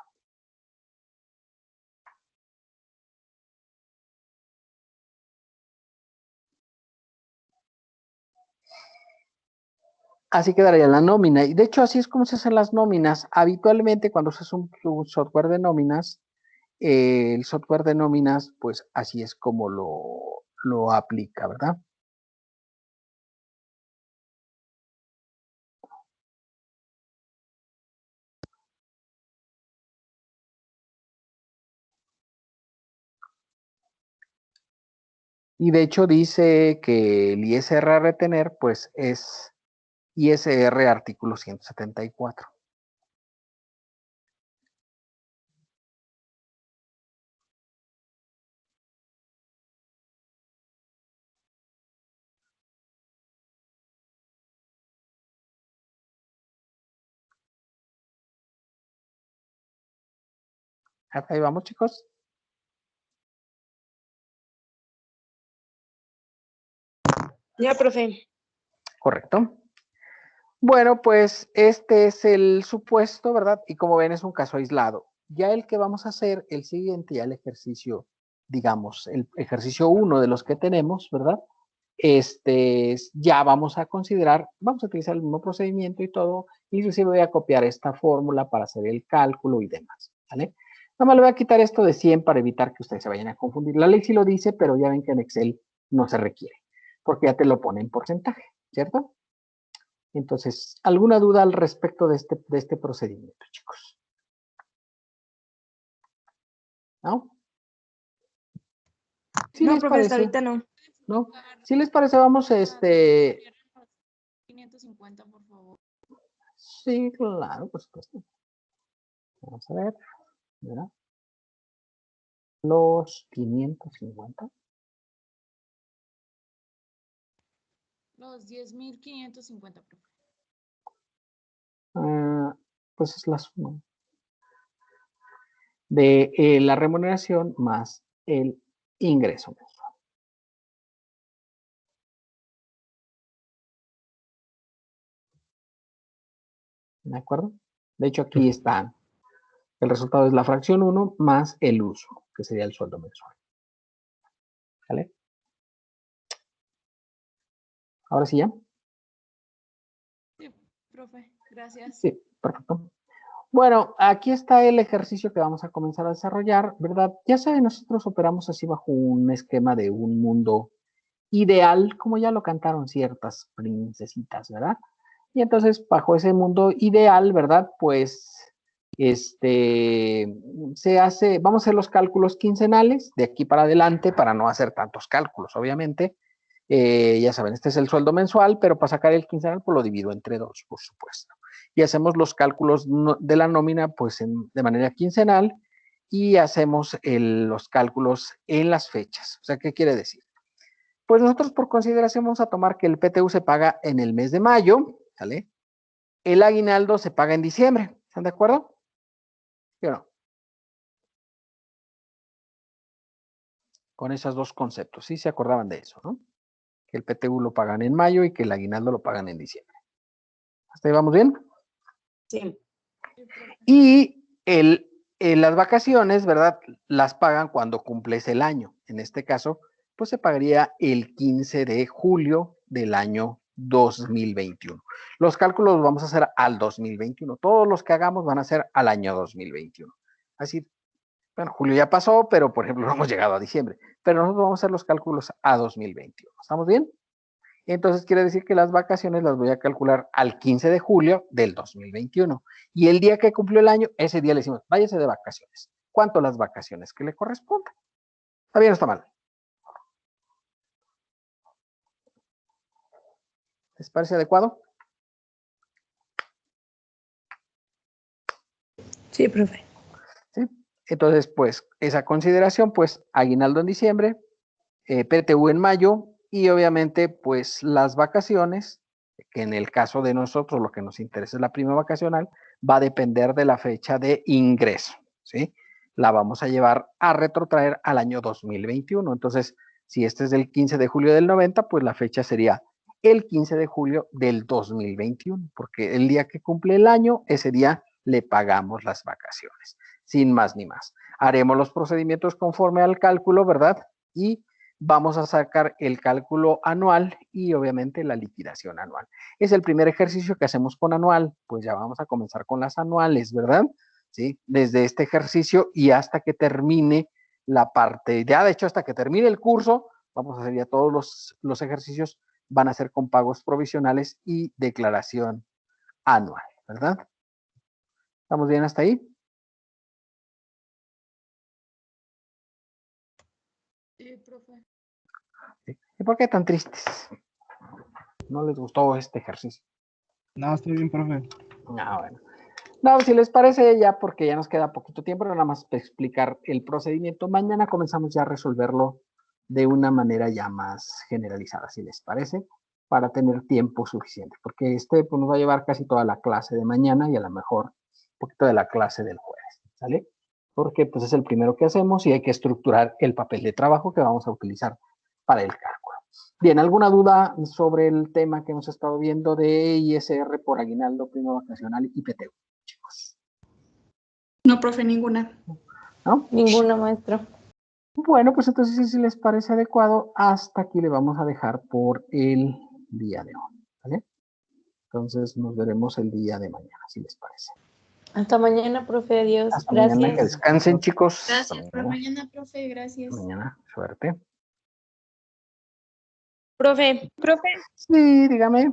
Así quedaría la nómina. Y de hecho, así es como se hacen las nóminas. Habitualmente, cuando se hace un software de nóminas, el software de nóminas, pues así es como lo aplica, ¿verdad? Y de hecho dice que el ISR a retener, pues es ISR artículo 174. Hasta ahí vamos, chicos. Ya, profe. Correcto. Bueno, pues este es el supuesto, ¿verdad? Y como ven, es un caso aislado. Ya el que vamos a hacer, el siguiente, ya el ejercicio, digamos, el ejercicio 1 de los que tenemos, ¿verdad? Ya vamos a considerar, vamos a utilizar el mismo procedimiento y todo, inclusive voy a copiar esta fórmula para hacer el cálculo y demás, ¿vale? Nada más le voy a quitar esto de 100 para evitar que ustedes se vayan a confundir. La ley sí lo dice, pero ya ven que en Excel no se requiere, porque ya te lo pone en porcentaje, ¿cierto? Entonces, ¿alguna duda al respecto de este procedimiento, chicos? ¿No? ¿Sí No, les profe, hasta parece? ahorita no. ¿No? Si les parece, vamos a 550, por favor. Sí, claro, por supuesto. Vamos a ver, ¿verdad? Los 550. Los 10.550, profe. Pues es la suma de la remuneración más el ingreso mensual. ¿De acuerdo? De hecho, aquí está. El resultado es la fracción 1 más el uso, que sería el sueldo mensual. ¿Vale? Ahora sí ya. Sí, profe, gracias. Sí, perfecto. Bueno, aquí está el ejercicio que vamos a comenzar a desarrollar, ¿verdad? Ya saben, nosotros operamos así bajo un esquema de un mundo ideal, como ya lo cantaron ciertas princesitas, ¿verdad? Y entonces, bajo ese mundo ideal, ¿verdad? Pues, vamos a hacer los cálculos quincenales de aquí para adelante para no hacer tantos cálculos, obviamente. Ya saben, este es el sueldo mensual, pero para sacar el quincenal, pues lo divido entre 2, por supuesto. Y hacemos los cálculos de la nómina, pues, de manera quincenal y hacemos los cálculos en las fechas. O sea, ¿qué quiere decir? Pues nosotros por consideración vamos a tomar que el PTU se paga en el mes de mayo, ¿vale? El aguinaldo se paga en diciembre, ¿están de acuerdo? ¿Sí o no? Con esos dos conceptos, ¿sí se acordaban de eso, no? Que el PTU lo pagan en mayo y que el aguinaldo lo pagan en diciembre. ¿Hasta ahí vamos bien? Sí. Y las vacaciones, ¿verdad? Las pagan cuando cumples el año. En este caso, pues se pagaría el 15 de julio del año 2021. Los cálculos los vamos a hacer al 2021. Todos los que hagamos van a ser al año 2021. Así, bueno, julio ya pasó, pero por ejemplo no hemos llegado a diciembre. Pero nosotros vamos a hacer los cálculos a 2021. ¿Estamos bien? Entonces quiere decir que las vacaciones las voy a calcular al 15 de julio del 2021. Y el día que cumplió el año, ese día le decimos, váyase de vacaciones. ¿Cuánto las vacaciones que le correspondan? ¿Está bien o está mal? ¿Les parece adecuado? Sí, profe. ¿Sí? Entonces, pues, esa consideración, pues, aguinaldo en diciembre, PTU en mayo y obviamente, pues, las vacaciones, que en el caso de nosotros lo que nos interesa es la prima vacacional, va a depender de la fecha de ingreso, ¿sí? La vamos a llevar a retrotraer al año 2021. Entonces, si este es del 15 de julio del 90, pues la fecha sería el 15 de julio del 2021, porque el día que cumple el año, ese día le pagamos las vacaciones, sin más ni más. Haremos los procedimientos conforme al cálculo, ¿verdad? Y vamos a sacar el cálculo anual y obviamente la liquidación anual. Es el primer ejercicio que hacemos con anual, pues ya vamos a comenzar con las anuales, ¿verdad? ¿Sí? Desde este ejercicio y hasta que termine la parte, ya de hecho hasta que termine el curso, vamos a hacer ya todos los ejercicios, van a ser con pagos provisionales y declaración anual, ¿verdad? ¿Estamos bien hasta ahí? Sí, profe. ¿Y por qué tan tristes? ¿No les gustó este ejercicio? No, estoy bien, profe. Ah, bueno. No, si les parece ya, porque ya nos queda poquito tiempo, nada más explicar el procedimiento. Mañana comenzamos ya a resolverlo de una manera ya más generalizada, si les parece, para tener tiempo suficiente, porque pues, nos va a llevar casi toda la clase de mañana y a lo mejor un poquito de la clase del jueves, ¿sale? porque pues es el primero que hacemos y hay que estructurar el papel de trabajo que vamos a utilizar para el cálculo. Bien, ¿alguna duda sobre el tema que hemos estado viendo de ISR por aguinaldo, prima vacacional y PTU, chicos? No, profe, ninguna. ¿No? Ninguna, maestro. Bueno, pues entonces si les parece adecuado, hasta aquí le vamos a dejar por el día de hoy, ¿vale? Entonces nos veremos el día de mañana, si les parece. Hasta mañana, profe. Adiós. Hasta mañana, que Gracias. descansen, chicos. Gracias. Hasta Por mañana, profe. Gracias. mañana, suerte. Profe. Sí, dígame.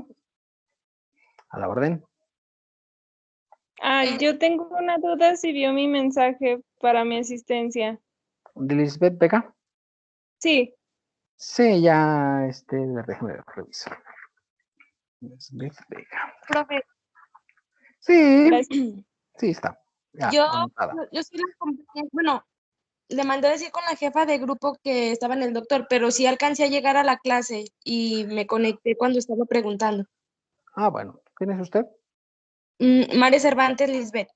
A la orden. Yo tengo una duda si vio mi mensaje para mi asistencia. ¿De Lisbeth Vega? Sí. Sí, ya, déjame revisar. Lisbeth Vega. Profe. Sí, Gracias. sí está. Ya, Yo anotada. soy la compañera, bueno, le mandé a decir con la jefa de grupo que estaba en el doctor, pero sí alcancé a llegar a la clase y me conecté cuando estaba preguntando. Ah, bueno. ¿Quién es usted? Mare Cervantes Lisbeth.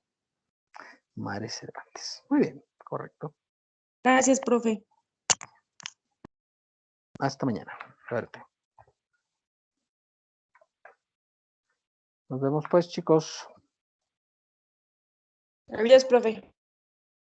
Mare Cervantes. Muy bien, correcto. Gracias, profe. Hasta mañana. Suerte. Nos vemos pues, chicos. Adiós, profe.